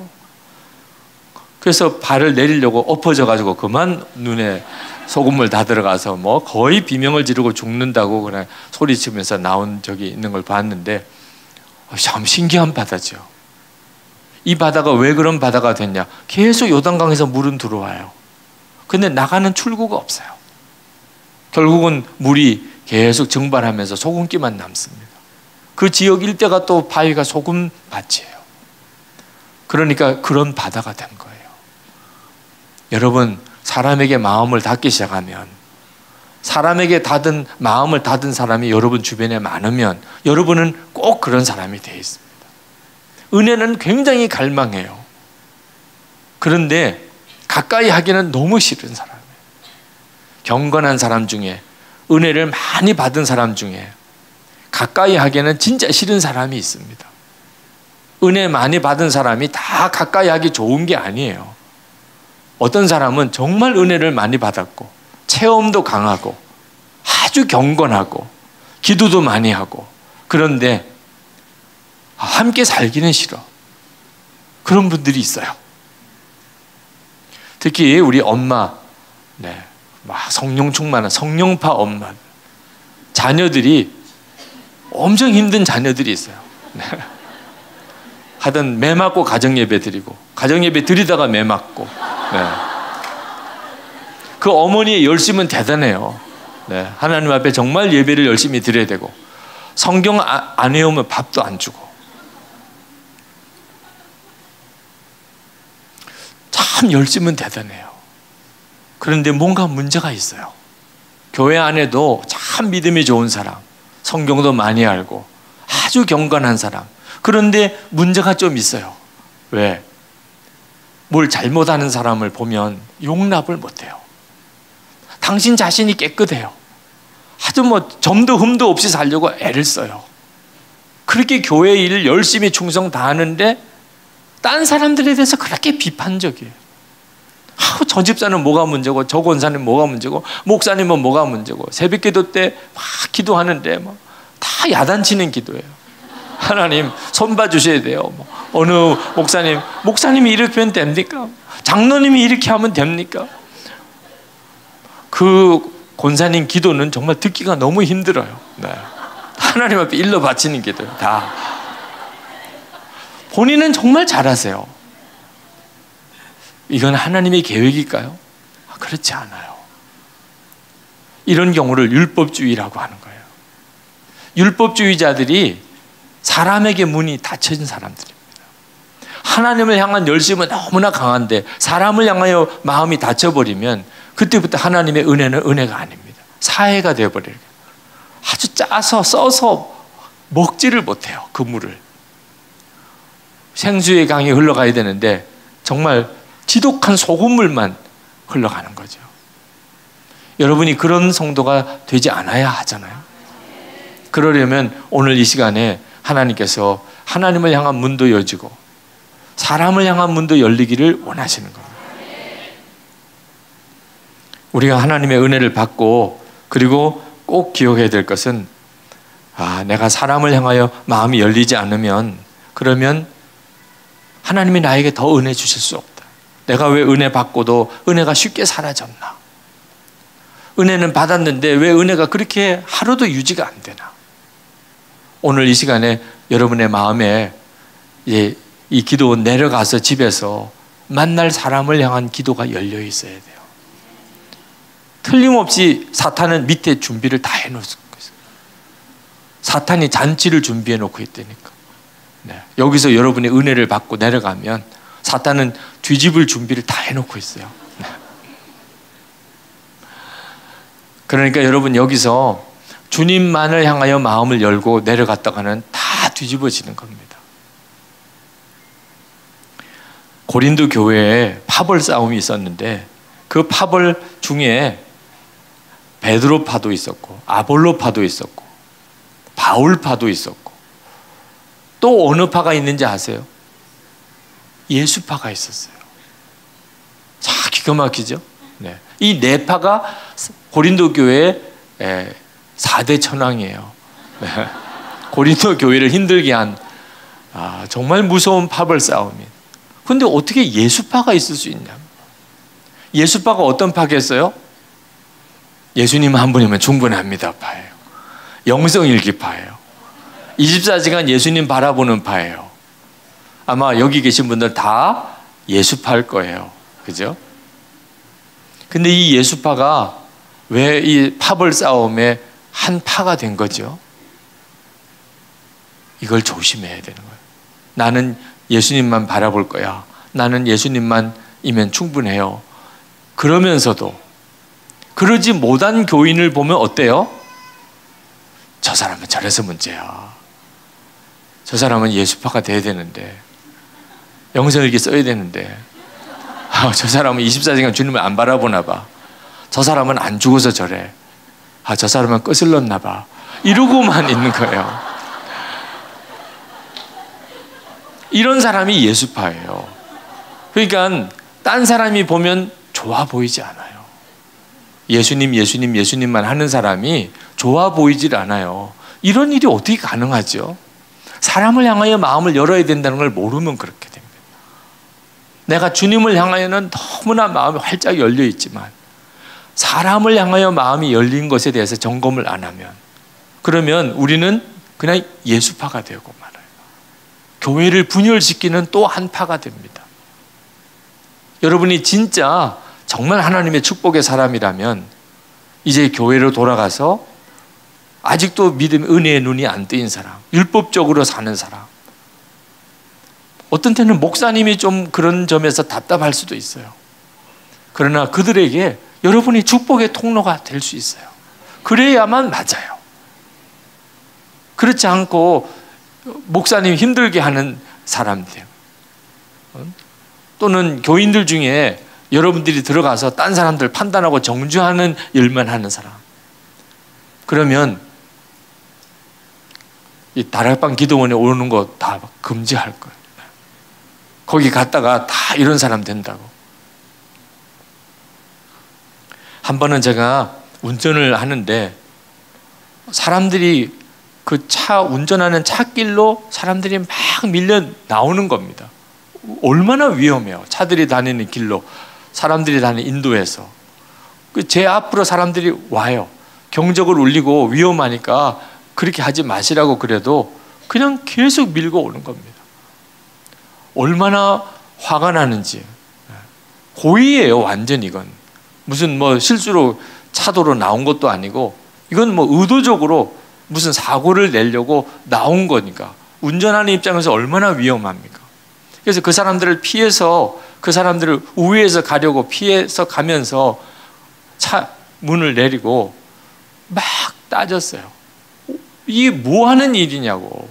그래서 발을 내리려고 엎어져 가지고 그만 눈에 소금물 다 들어가서 뭐 거의 비명을 지르고 죽는다고 그냥 소리치면서 나온 적이 있는 걸 봤는데, 참 신기한 바다죠. 이 바다가 왜 그런 바다가 됐냐? 계속 요단강에서 물은 들어와요. 근데 나가는 출구가 없어요. 결국은 물이 계속 증발하면서 소금기만 남습니다. 그 지역 일대가 또 바위가 소금밭이에요. 그러니까 그런 바다가 된 거예요. 여러분, 사람에게 마음을 닫기 시작하면, 사람에게 마음을 닫은 사람이 여러분 주변에 많으면 여러분은 꼭 그런 사람이 되어 있습니다. 은혜는 굉장히 갈망해요. 그런데 가까이 하기는 너무 싫은 사람이에요. 경건한 사람 중에, 은혜를 많이 받은 사람 중에 가까이 하기에는 진짜 싫은 사람이 있습니다. 은혜 많이 받은 사람이 다 가까이 하기 좋은 게 아니에요. 어떤 사람은 정말 은혜를 많이 받았고 체험도 강하고 아주 경건하고 기도도 많이 하고, 그런데 함께 살기는 싫어. 그런 분들이 있어요. 특히 우리 엄마, 막 성령 충만한 성령파 엄마, 자녀들이 엄청 힘든 자녀들이 있어요. 하여튼 매 맞고 가정예배 드리고, 가정예배 드리다가 매 맞고. 그 어머니의 열심은 대단해요. 하나님 앞에 정말 예배를 열심히 드려야 되고, 성경 안 외우면 밥도 안 주고. 참 열심은 대단해요. 그런데 뭔가 문제가 있어요. 교회 안에도 참 믿음이 좋은 사람, 성경도 많이 알고 아주 경건한 사람, 그런데 문제가 좀 있어요. 왜? 뭘 잘못하는 사람을 보면 용납을 못해요. 당신 자신이 깨끗해요. 아주 뭐 점도 흠도 없이 살려고 애를 써요. 그렇게 교회 일을 열심히 충성 다하는데 딴 사람들에 대해서 그렇게 비판적이에요. 저 집사는 뭐가 문제고, 저 권사님 뭐가 문제고, 목사님은 뭐가 문제고, 새벽기도 때 막 기도하는데 뭐 다 야단치는 기도예요. 하나님 손봐 주셔야 돼요. 뭐 어느 목사님이 이렇게 하면 됩니까? 장로님이 이렇게 하면 됩니까? 그 권사님 기도는 정말 듣기가 너무 힘들어요. 하나님 앞에 일러 바치는 기도예요. 다. 본인은 정말 잘하세요. 이건 하나님의 계획일까요? 그렇지 않아요. 이런 경우를 율법주의라고 하는 거예요. 율법주의자들이 사람에게 문이 닫혀진 사람들입니다. 하나님을 향한 열심은 너무나 강한데 사람을 향하여 마음이 닫혀버리면 그때부터 하나님의 은혜는 은혜가 아닙니다. 사해가 되어버려요. 아주 짜서 써서 먹지를 못해요. 그 물을. 생수의 강이 흘러가야 되는데 정말 지독한 소금물만 흘러가는 거죠. 여러분이 그런 성도가 되지 않아야 하잖아요. 그러려면 오늘 이 시간에 하나님께서 하나님을 향한 문도 여지고 사람을 향한 문도 열리기를 원하시는 겁니다. 우리가 하나님의 은혜를 받고, 그리고 꼭 기억해야 될 것은, 내가 사람을 향하여 마음이 열리지 않으면, 그러면 하나님이 나에게 더 은혜 주실 수 없다. 내가 왜 은혜 받고도 은혜가 쉽게 사라졌나? 은혜는 받았는데 왜 은혜가 그렇게 하루도 유지가 안 되나? 오늘 이 시간에 여러분의 마음에 이 기도 내려가서 집에서 만날 사람을 향한 기도가 열려 있어야 돼요. 틀림없이 사탄은 밑에 준비를 다 해놓고 있어요. 사탄이 잔치를 준비해 놓고 있다니까. 여기서 여러분이 은혜를 받고 내려가면 사탄은 뒤집을 준비를 다 해놓고 있어요. 그러니까 여러분 여기서 주님만을 향하여 마음을 열고 내려갔다가는 다 뒤집어지는 겁니다. 고린도 교회에 파벌 싸움이 있었는데 그 파벌 중에 베드로파도 있었고 아볼로파도 있었고 바울파도 있었고 또 어느 파가 있는지 아세요? 예수파가 있었어요. 자, 기가 막히죠? 이 네 파가 고린도 교회에 4대 천왕이에요. 네. 고린도 교회를 힘들게 한 정말 무서운 파벌 싸움이. 근데 어떻게 예수파가 있을 수 있냐? 예수파가 어떤 파겠어요? 예수님 한 분이면 충분합니다 파예요. 영성일기파예요. 24시간 예수님 바라보는 파예요. 아마 여기 계신 분들 다 예수파일 거예요. 그죠? 근데 이 예수파가 왜 이 파벌 싸움의 한 파가 된 거죠? 이걸 조심해야 되는 거예요. 나는 예수님만 바라볼 거야. 나는 예수님만이면 충분해요. 그러면서도 그러지 못한 교인을 보면 어때요? 저 사람은 저래서 문제야. 저 사람은 예수파가 돼야 되는데, 영성일기 써야 되는데, 저 사람은 24시간 주님을 안 바라보나 봐. 저 사람은 안 죽어서 저래. 저 사람은 거슬렀나 봐. 이러고만 있는 거예요. 이런 사람이 예수파예요. 그러니까 딴 사람이 보면 좋아 보이지 않아요. 예수님만 하는 사람이 좋아 보이질 않아요. 이런 일이 어떻게 가능하죠? 사람을 향하여 마음을 열어야 된다는 걸 모르면 그렇게 됩니다. 내가 주님을 향하여는 너무나 마음이 활짝 열려 있지만 사람을 향하여 마음이 열린 것에 대해서 점검을 안 하면, 그러면 우리는 그냥 예수파가 되고 말아요. 교회를 분열시키는 또 한 파가 됩니다. 여러분이 진짜 정말 하나님의 축복의 사람이라면 이제 교회로 돌아가서 아직도 믿음, 은혜의 눈이 안 뜨인 사람, 율법적으로 사는 사람, 어떤 때는 목사님이 좀 그런 점에서 답답할 수도 있어요. 그러나 그들에게 여러분이 축복의 통로가 될 수 있어요. 그래야만 맞아요. 그렇지 않고 목사님 힘들게 하는 사람들, 또는 교인들 중에 여러분들이 들어가서 딴 사람들 판단하고 정죄하는 일만 하는 사람, 그러면 이 다락방 기도원에 오는 거 다 금지할 거예요. 거기 갔다가 다 이런 사람 된다고. 한 번은 제가 운전을 하는데 사람들이 그 차 운전하는 차길로 사람들이 막 밀려 나오는 겁니다. 얼마나 위험해요. 차들이 다니는 길로, 사람들이 다니는 인도에서 제 앞으로 사람들이 와요. 경적을 울리고 위험하니까 그렇게 하지 마시라고 그래도 그냥 계속 밀고 오는 겁니다. 얼마나 화가 나는지. 고의예요, 완전. 이건 무슨 뭐 실수로 차도로 나온 것도 아니고, 이건 뭐 의도적으로 무슨 사고를 내려고 나온 거니까 운전하는 입장에서 얼마나 위험합니까? 그래서 그 사람들을 피해서, 그 사람들을 우회해서 가려고 피해서 가면서 차 문을 내리고 막 따졌어요. 이게 뭐 하는 일이냐고.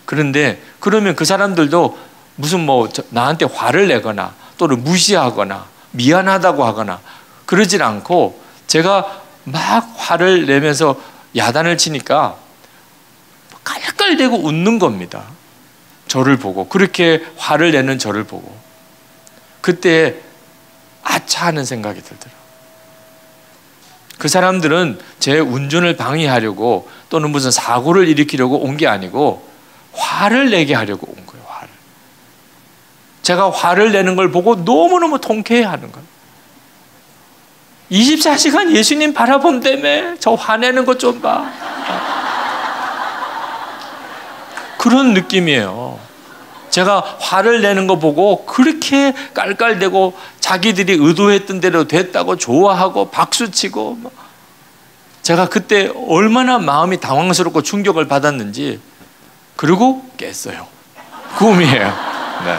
그런데 그러면 그 사람들도 무슨 뭐 나한테 화를 내거나 또는 무시하거나 미안하다고 하거나 그러질 않고, 제가 막 화를 내면서 야단을 치니까 깔깔대고 웃는 겁니다. 저를 보고, 그렇게 화를 내는 저를 보고. 그때 아차 하는 생각이 들더라고요. 그 사람들은 제 운전을 방해하려고 또는 무슨 사고를 일으키려고 온 게 아니고 화를 내게 하려고 온 거예요. 화를. 제가 화를 내는 걸 보고 너무너무 통쾌해하는 거예요. 24시간 예수님 바라본다며, 저 화내는 것 좀 봐. 그런 느낌이에요. 제가 화를 내는 거 보고 그렇게 깔깔대고 자기들이 의도했던 대로 됐다고 좋아하고 박수치고, 제가 그때 얼마나 마음이 당황스럽고 충격을 받았는지. 그리고 깼어요. 꿈이에요. 네.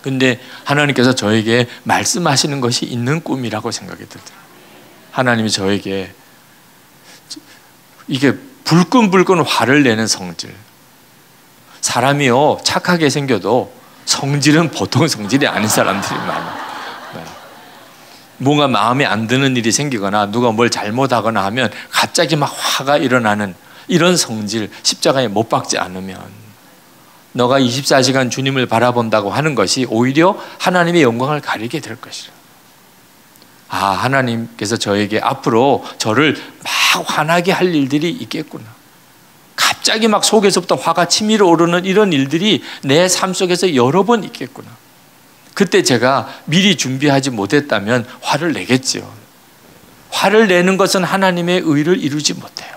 근데 하나님께서 저에게 말씀하시는 것이 있는 꿈이라고 생각이 들더라고요. 하나님이 저에게 이게 불끈불끈 화를 내는 성질. 사람이요, 착하게 생겨도 성질은 보통 성질이 아닌 사람들이 많아요. 네. 뭔가 마음에 안 드는 일이 생기거나 누가 뭘 잘못하거나 하면 갑자기 막 화가 일어나는 이런 성질, 십자가에 못 박지 않으면 너가 24시간 주님을 바라본다고 하는 것이 오히려 하나님의 영광을 가리게 될 것이라. 하나님께서 저에게 앞으로 저를 막 화나게 할 일들이 있겠구나. 갑자기 막 속에서부터 화가 치밀어 오르는 이런 일들이 내 삶 속에서 여러 번 있겠구나. 그때 제가 미리 준비하지 못했다면 화를 내겠지요. 화를 내는 것은 하나님의 의를 이루지 못해요.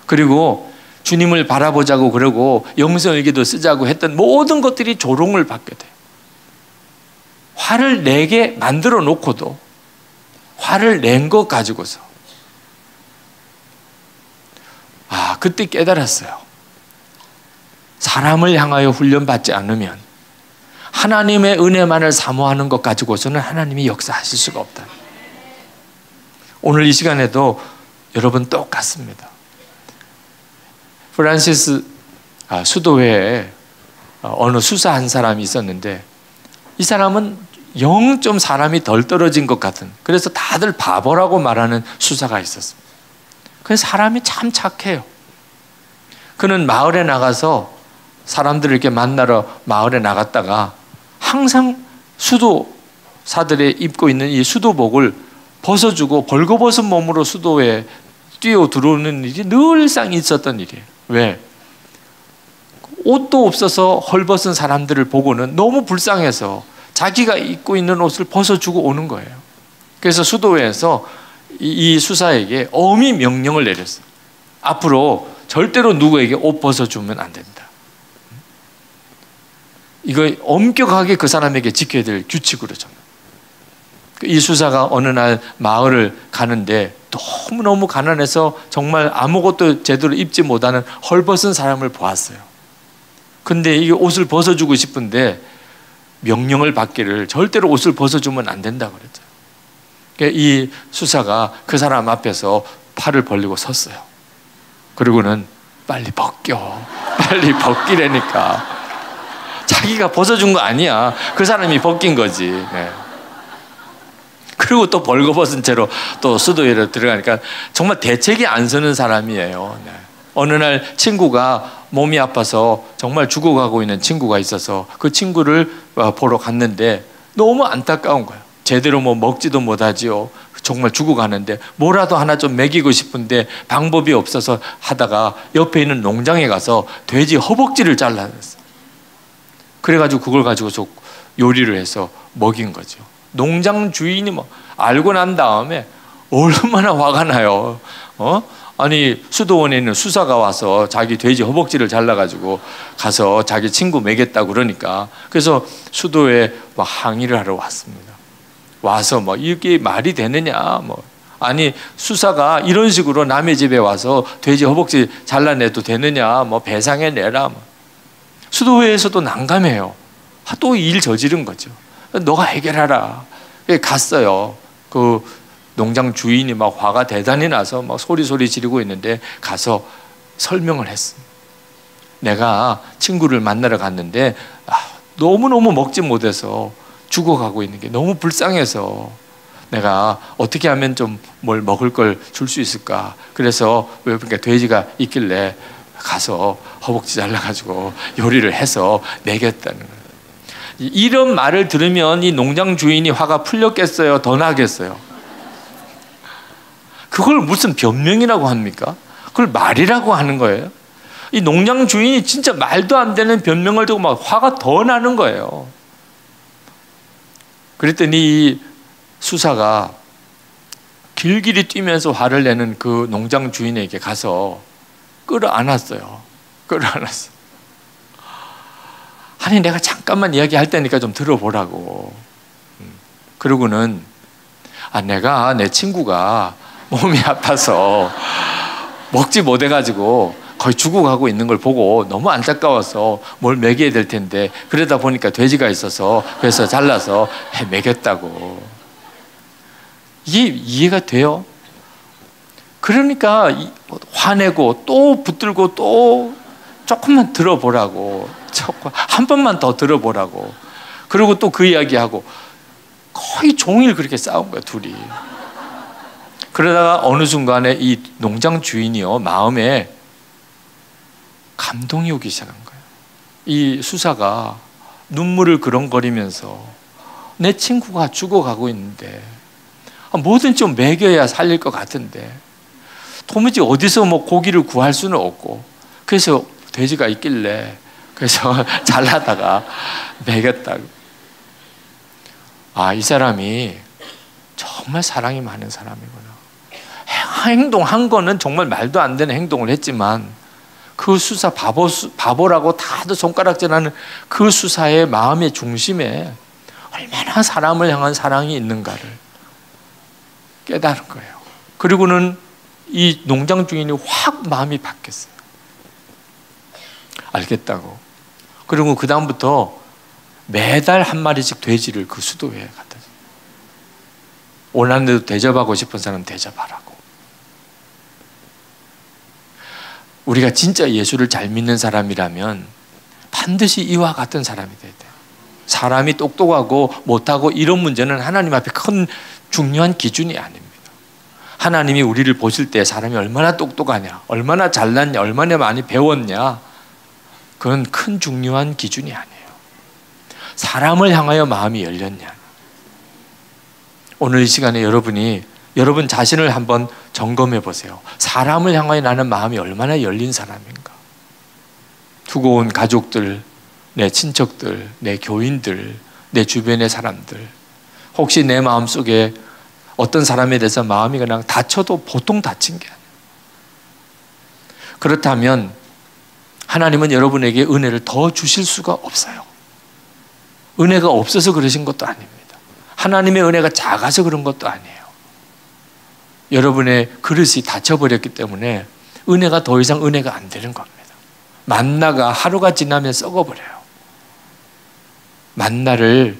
그리고 주님을 바라보자고 그러고 영성일기도 쓰자고 했던 모든 것들이 조롱을 받게 돼요. 화를 내게 만들어 놓고도 화를 낸 것 가지고서 그때 깨달았어요. 사람을 향하여 훈련받지 않으면 하나님의 은혜만을 사모하는 것 가지고서는 하나님이 역사하실 수가 없다. 오늘 이 시간에도 여러분 똑같습니다. 프란시스 수도회에 어느 수사 한 사람이 있었는데 이 사람은 0점 사람이 덜 떨어진 것 같은, 그래서 다들 바보라고 말하는 수사가 있었습니다. 그래서 사람이 참 착해요. 그는 마을에 나가서 사람들을 이렇게 만나러 마을에 나갔다가 항상 수도사들이 입고 있는 이 수도복을 벗어주고 벌거벗은 몸으로 수도에 뛰어 들어오는 일이 늘상 있었던 일이에요. 왜? 옷도 없어서 헐벗은 사람들을 보고는 너무 불쌍해서 자기가 입고 있는 옷을 벗어주고 오는 거예요. 그래서 수도회에서 이 수사에게 엄히 명령을 내렸어요. 앞으로 절대로 누구에게 옷 벗어주면 안 된다. 이거 엄격하게 그 사람에게 지켜야 될 규칙으로 정해요. 이 수사가 어느 날 마을을 가는데 너무너무 가난해서 정말 아무것도 제대로 입지 못하는 헐벗은 사람을 보았어요. 근데 이 옷을 벗어주고 싶은데 명령을 받기를 절대로 옷을 벗어주면 안 된다고 그랬죠. 이 수사가 그 사람 앞에서 팔을 벌리고 섰어요. 그리고는 빨리 벗겨. 빨리 벗기라니까. 자기가 벗어준 거 아니야. 그 사람이 벗긴 거지. 네. 그리고 또 벌거벗은 채로 또 수도회로 들어가니까 정말 대책이 안 서는 사람이에요. 네. 어느 날 친구가 몸이 아파서 정말 죽어가고 있는 친구가 있어서 그 친구를 보러 갔는데 너무 안타까운 거예요. 제대로 뭐 먹지도 못하지요. 정말 죽어가는데 뭐라도 하나 좀 먹이고 싶은데 방법이 없어서 하다가 옆에 있는 농장에 가서 돼지 허벅지를 잘라냈어요. 그래가지고 그걸 가지고 요리를 해서 먹인 거죠. 농장 주인이 뭐 알고 난 다음에 얼마나 화가 나요. 아니 수도원에 있는 수사가 와서 자기 돼지 허벅지를 잘라가지고 가서 자기 친구 먹였다고 그러니까, 그래서 수도에 막 항의를 하러 왔습니다. 와서 뭐 이게 말이 되느냐, 뭐 아니 수사가 이런 식으로 남의 집에 와서 돼지 허벅지 잘라내도 되느냐, 뭐 배상해 내라. 뭐. 수도회에서도 난감해요. 또 일 저지른 거죠. 너가 해결하라. 갔어요. 그 농장 주인이 막 화가 대단히 나서 막 소리 지르고 있는데 가서 설명을 했습니다. 내가 친구를 만나러 갔는데 너무너무 먹지 못해서 죽어가고 있는 게 너무 불쌍해서 내가 어떻게 하면 좀 뭘 먹을 걸 줄 수 있을까. 그래서 왜 그러니까 돼지가 있길래 가서 허벅지 잘라가지고 요리를 해서 먹였다는 거예요. 이런 말을 들으면 이 농장 주인이 화가 풀렸겠어요? 더 나겠어요? 그걸 무슨 변명이라고 합니까? 그걸 말이라고 하는 거예요. 이 농장 주인이 진짜 말도 안 되는 변명을 두고 막 화가 더 나는 거예요. 그랬더니 이 수사가 길길이 뛰면서 화를 내는 그 농장 주인에게 가서 끌어안았어요. 끌어안았어. 아니 내가 잠깐만 이야기할 테니까 좀 들어보라고. 그러고는 내가 내 친구가 몸이 아파서 먹지 못해가지고 거의 죽어가고 있는 걸 보고 너무 안타까워서 뭘 먹여야 될 텐데 그러다 보니까 돼지가 있어서 그래서 잘라서 먹였다고. 이게 이해가 돼요? 그러니까 화내고 또 붙들고 또 조금만 들어보라고, 한 번만 더 들어보라고. 그리고 또 그 이야기하고 거의 종일 그렇게 싸운 거야 둘이. 그러다가 어느 순간에 이 농장 주인이요 마음에 감동이 오기 시작한 거예요. 이 수사가 눈물을 그렁거리면서 내 친구가 죽어가고 있는데 뭐든 좀 먹여야 살릴 것 같은데 도무지 어디서 뭐 고기를 구할 수는 없고, 그래서 돼지가 있길래 그래서 잘라다가 먹였다고. 이 사람이 정말 사랑이 많은 사람이구나. 행동한 거는 정말 말도 안 되는 행동을 했지만 그 수사, 바보라고 다들 손가락질하는 그 수사의 마음의 중심에 얼마나 사람을 향한 사랑이 있는가를 깨달은 거예요. 그리고는 이 농장 주인이 확 마음이 바뀌었어요. 알겠다고. 그리고 그 다음부터 매달 한 마리씩 돼지를 그 수도회에 갖다 줘요. 원하는 대로 대접하고 싶은 사람 대접하라고. 우리가 진짜 예수를 잘 믿는 사람이라면 반드시 이와 같은 사람이 돼야 돼요. 사람이 똑똑하고 못하고 이런 문제는 하나님 앞에 큰 중요한 기준이 아닙니다. 하나님이 우리를 보실 때 사람이 얼마나 똑똑하냐, 얼마나 잘났냐, 얼마나 많이 배웠냐, 그건 큰 중요한 기준이 아니에요. 사람을 향하여 마음이 열렸냐. 오늘 이 시간에 여러분 자신을 한번 점검해 보세요. 사람을 향하여 나는 마음이 얼마나 열린 사람인가. 두고 온 가족들, 내 친척들, 내 교인들, 내 주변의 사람들, 혹시 내 마음속에 어떤 사람에 대해서 마음이 그냥 다쳐도 보통 다친 게 아니에요. 그렇다면 하나님은 여러분에게 은혜를 더 주실 수가 없어요. 은혜가 없어서 그러신 것도 아닙니다. 하나님의 은혜가 작아서 그런 것도 아니에요. 여러분의 그릇이 닫혀버렸기 때문에 은혜가 더 이상 은혜가 안 되는 겁니다. 만나가 하루가 지나면 썩어버려요. 만나를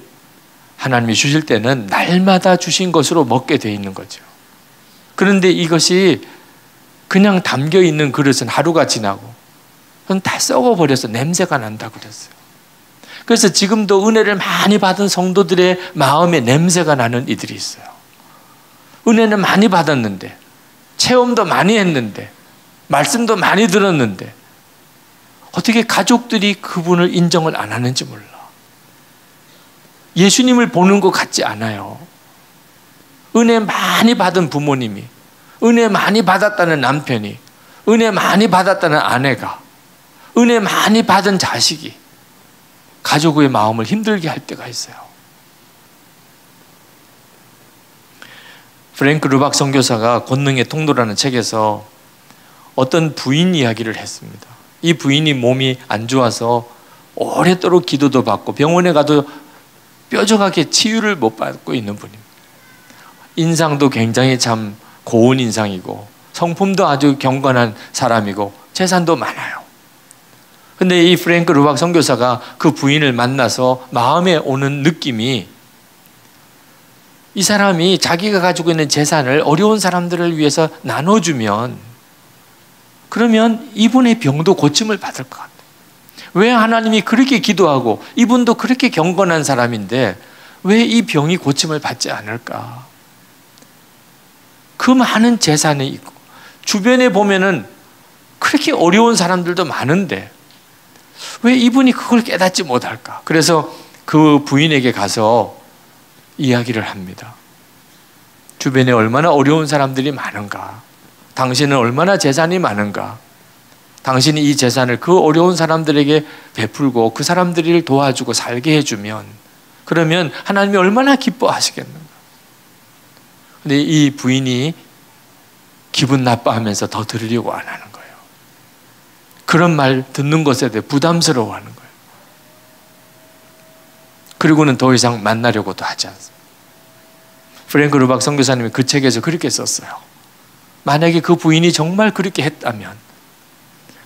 하나님이 주실 때는 날마다 주신 것으로 먹게 돼 있는 거죠. 그런데 이것이 그냥 담겨 있는 그릇은 하루가 지나고 그건 다 썩어버려서 냄새가 난다 그랬어요. 그래서 지금도 은혜를 많이 받은 성도들의 마음에 냄새가 나는 이들이 있어요. 은혜는 많이 받았는데, 체험도 많이 했는데, 말씀도 많이 들었는데 어떻게 가족들이 그분을 인정을 안 하는지 몰라. 예수님을 보는 것 같지 않아요. 은혜 많이 받은 부모님이, 은혜 많이 받았다는 남편이, 은혜 많이 받았다는 아내가, 은혜 많이 받은 자식이 가족의 마음을 힘들게 할 때가 있어요. 프랭크 르박 선교사가 권능의 통로라는 책에서 어떤 부인 이야기를 했습니다. 이 부인이 몸이 안 좋아서 오랫도록 기도도 받고 병원에 가도 뾰족하게 치유를 못 받고 있는 분입니다. 인상도 굉장히 참 고운 인상이고 성품도 아주 경건한 사람이고 재산도 많아요. 근데 이 프랭크 르박 선교사가 그 부인을 만나서 마음에 오는 느낌이, 이 사람이 자기가 가지고 있는 재산을 어려운 사람들을 위해서 나눠주면 그러면 이분의 병도 고침을 받을 것 같아요. 왜 하나님이 그렇게 기도하고 이분도 그렇게 경건한 사람인데 왜 이 병이 고침을 받지 않을까? 그 많은 재산이 있고 주변에 보면은 그렇게 어려운 사람들도 많은데 왜 이분이 그걸 깨닫지 못할까? 그래서 그 부인에게 가서 이야기를 합니다. 주변에 얼마나 어려운 사람들이 많은가? 당신은 얼마나 재산이 많은가? 당신이 이 재산을 그 어려운 사람들에게 베풀고 그 사람들을 도와주고 살게 해주면 그러면 하나님이 얼마나 기뻐하시겠는가? 근데 이 부인이 기분 나빠하면서 더 들으려고 안 하는 거예요. 그런 말 듣는 것에 대해 부담스러워하는 거예요. 그리고는 더 이상 만나려고도 하지 않습니다. 프랭크 르박 선교사님이 그 책에서 그렇게 썼어요. 만약에 그 부인이 정말 그렇게 했다면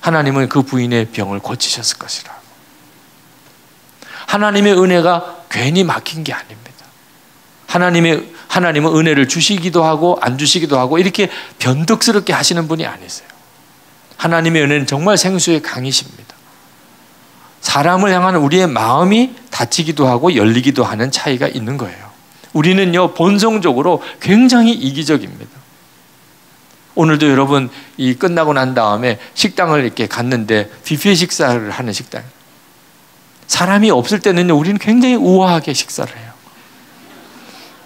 하나님은 그 부인의 병을 고치셨을 것이라. 하나님의 은혜가 괜히 막힌 게 아닙니다. 하나님은 은혜를 주시기도 하고 안 주시기도 하고 이렇게 변덕스럽게 하시는 분이 아니세요. 하나님의 은혜는 정말 생수의 강이십니다. 사람을 향한 우리의 마음이 닫히기도 하고 열리기도 하는 차이가 있는 거예요. 우리는요 본성적으로 굉장히 이기적입니다. 오늘도 여러분 이 끝나고 난 다음에 식당을 이렇게 갔는데 뷔페 식사를 하는 식당, 사람이 없을 때는요 우리는 굉장히 우아하게 식사를 해요.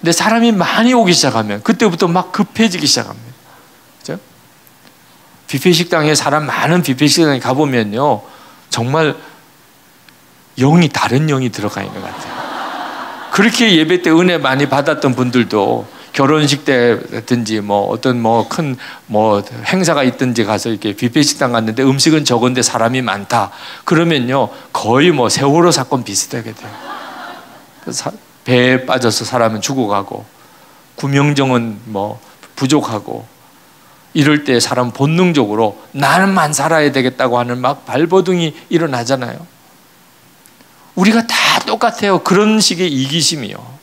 근데 사람이 많이 오기 시작하면 그때부터 막 급해지기 시작합니다. 그죠? 뷔페 식당에 사람 많은 뷔페 식당에 가보면요, 정말 다른 영이 들어가 있는 것 같아요. 그렇게 예배 때 은혜 많이 받았던 분들도 결혼식 때든지 어떤 큰 행사가 있든지 가서 이렇게 뷔페 식당 갔는데 음식은 적은데 사람이 많다. 그러면요, 거의 세월호 사건 비슷하게 돼요. 배에 빠져서 사람은 죽어가고 구명정은 부족하고 이럴 때 사람 본능적으로 나는만 살아야 되겠다고 하는 막 발버둥이 일어나잖아요. 우리가 다 똑같아요. 그런 식의 이기심이요.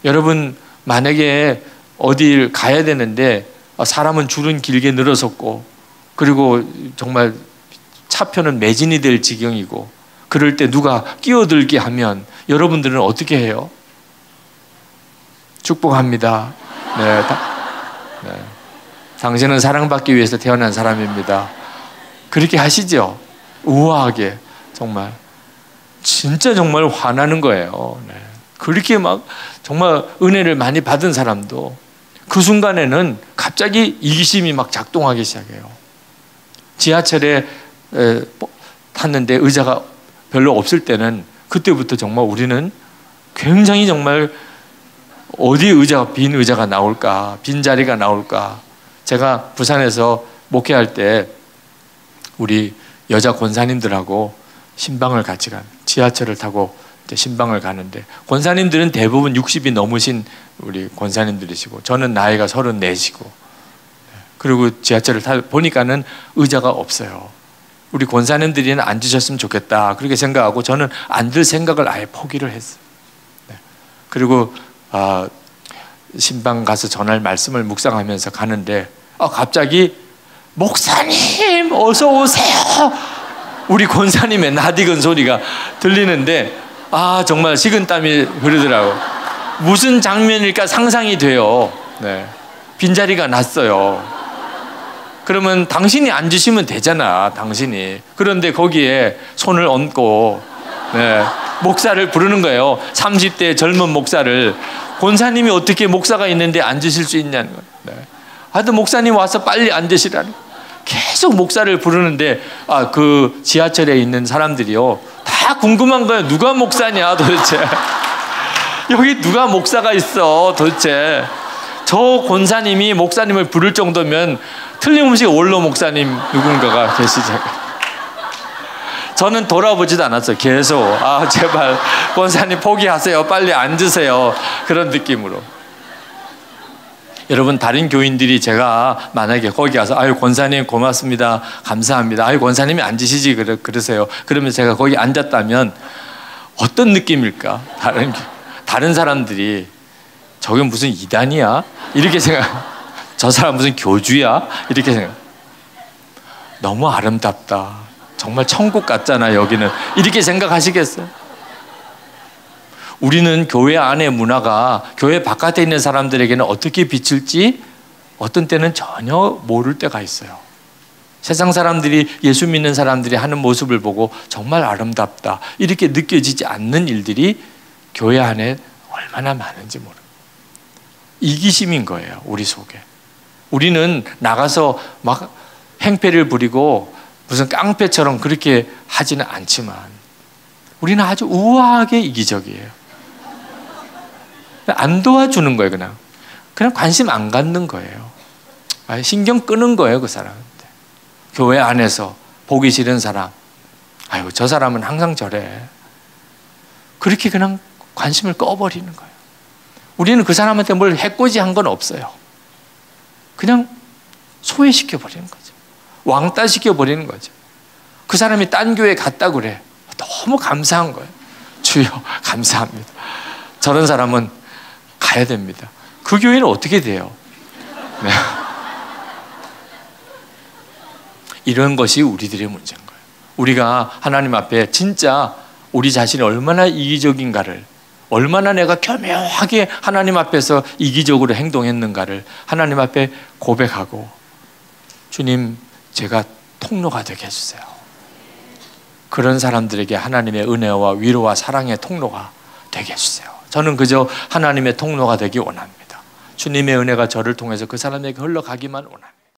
여러분, 만약에 어딜 가야 되는데 사람은 줄은 길게 늘어섰고 그리고 정말 차표는 매진이 될 지경이고 그럴 때 누가 끼어들게 하면 여러분들은 어떻게 해요? 축복합니다. 네. 당신은 사랑받기 위해서 태어난 사람입니다. 그렇게 하시죠. 우아하게. 정말 진짜 정말 화나는 거예요. 네. 그렇게 막 정말 은혜를 많이 받은 사람도 그 순간에는 갑자기 이기심이 막 작동하기 시작해요. 지하철에 탔는데 의자가 별로 없을 때는 그때부터 정말 우리는 굉장히 정말 어디 빈 의자가 나올까, 빈 자리가 나올까. 제가 부산에서 목회할 때 우리 여자 권사님들하고 신방을 같이 지하철을 타고 이제 신방을 가는데 권사님들은 대부분 60이 넘으신 우리 권사님들이시고 저는 나이가 34시고 그리고 지하철을 보니까는 의자가 없어요. 우리 권사님들이는 앉으셨으면 좋겠다 그렇게 생각하고 저는 앉을 생각을 아예 포기를 했어요. 그리고 신방 가서 전할 말씀을 묵상하면서 가는데 갑자기 목사님 어서 오세요. 우리 권사님의 낯익은 소리가 들리는데 정말 식은땀이 흐르더라고. 무슨 장면일까 상상이 돼요. 네. 빈자리가 났어요. 그러면 당신이 앉으시면 되잖아, 당신이. 그런데 거기에 손을 얹고 목사를 부르는 거예요. 30대 젊은 목사를. 권사님이 어떻게 목사가 있는데 앉으실 수 있냐는 거예요. 하여튼 목사님 와서 빨리 앉으시라는 거예요. 계속 목사를 부르는데 그 지하철에 있는 사람들이요 다 궁금한 거예요. 누가 목사냐 도대체. 여기 누가 목사가 있어 도대체. 저 권사님이 목사님을 부를 정도면 틀림없이 원로 목사님 누군가가 계시죠. 저는 돌아보지도 않았어요. 계속 제발 권사님 포기하세요. 빨리 앉으세요. 그런 느낌으로. 여러분, 다른 교인들이 제가 만약에 거기 가서 권사님 고맙습니다, 감사합니다, 권사님이 앉으시지 그러세요. 그러면 제가 거기 앉았다면 어떤 느낌일까? 다른 사람들이 저게 무슨 이단이야? 이렇게 생각. 저 사람 무슨 교주야? 이렇게 생각. 너무 아름답다. 정말 천국 같잖아 여기는. 이렇게 생각하시겠어요? 우리는 교회 안의 문화가 교회 바깥에 있는 사람들에게는 어떻게 비칠지 어떤 때는 전혀 모를 때가 있어요. 세상 사람들이, 예수 믿는 사람들이 하는 모습을 보고 정말 아름답다 이렇게 느껴지지 않는 일들이 교회 안에 얼마나 많은지 모릅니다. 이기심인 거예요, 우리 속에. 우리는 나가서 막 행패를 부리고 무슨 깡패처럼 그렇게 하지는 않지만 우리는 아주 우아하게 이기적이에요. 안 도와주는 거예요. 그냥 관심 안 갖는 거예요. 신경 끄는 거예요, 그 사람한테. 교회 안에서 보기 싫은 사람, 저 사람은 항상 저래. 그렇게 그냥 관심을 꺼버리는 거예요. 우리는 그 사람한테 뭘 해코지한 건 없어요. 그냥 소외시켜버리는 거죠. 왕따시켜버리는 거죠. 그 사람이 딴 교회 갔다 그래. 너무 감사한 거예요. 주여 감사합니다. 저런 사람은 가야 됩니다. 그 교회는 어떻게 돼요? 네. 이런 것이 우리들의 문제인 거예요. 우리가 하나님 앞에 진짜 우리 자신이 얼마나 이기적인가를, 얼마나 내가 교묘하게 하나님 앞에서 이기적으로 행동했는가를 하나님 앞에 고백하고, 주님, 제가 통로가 되게 해주세요. 그런 사람들에게 하나님의 은혜와 위로와 사랑의 통로가 되게 해주세요. 저는 그저 하나님의 통로가 되기 원합니다. 주님의 은혜가 저를 통해서 그 사람에게 흘러가기만 원합니다.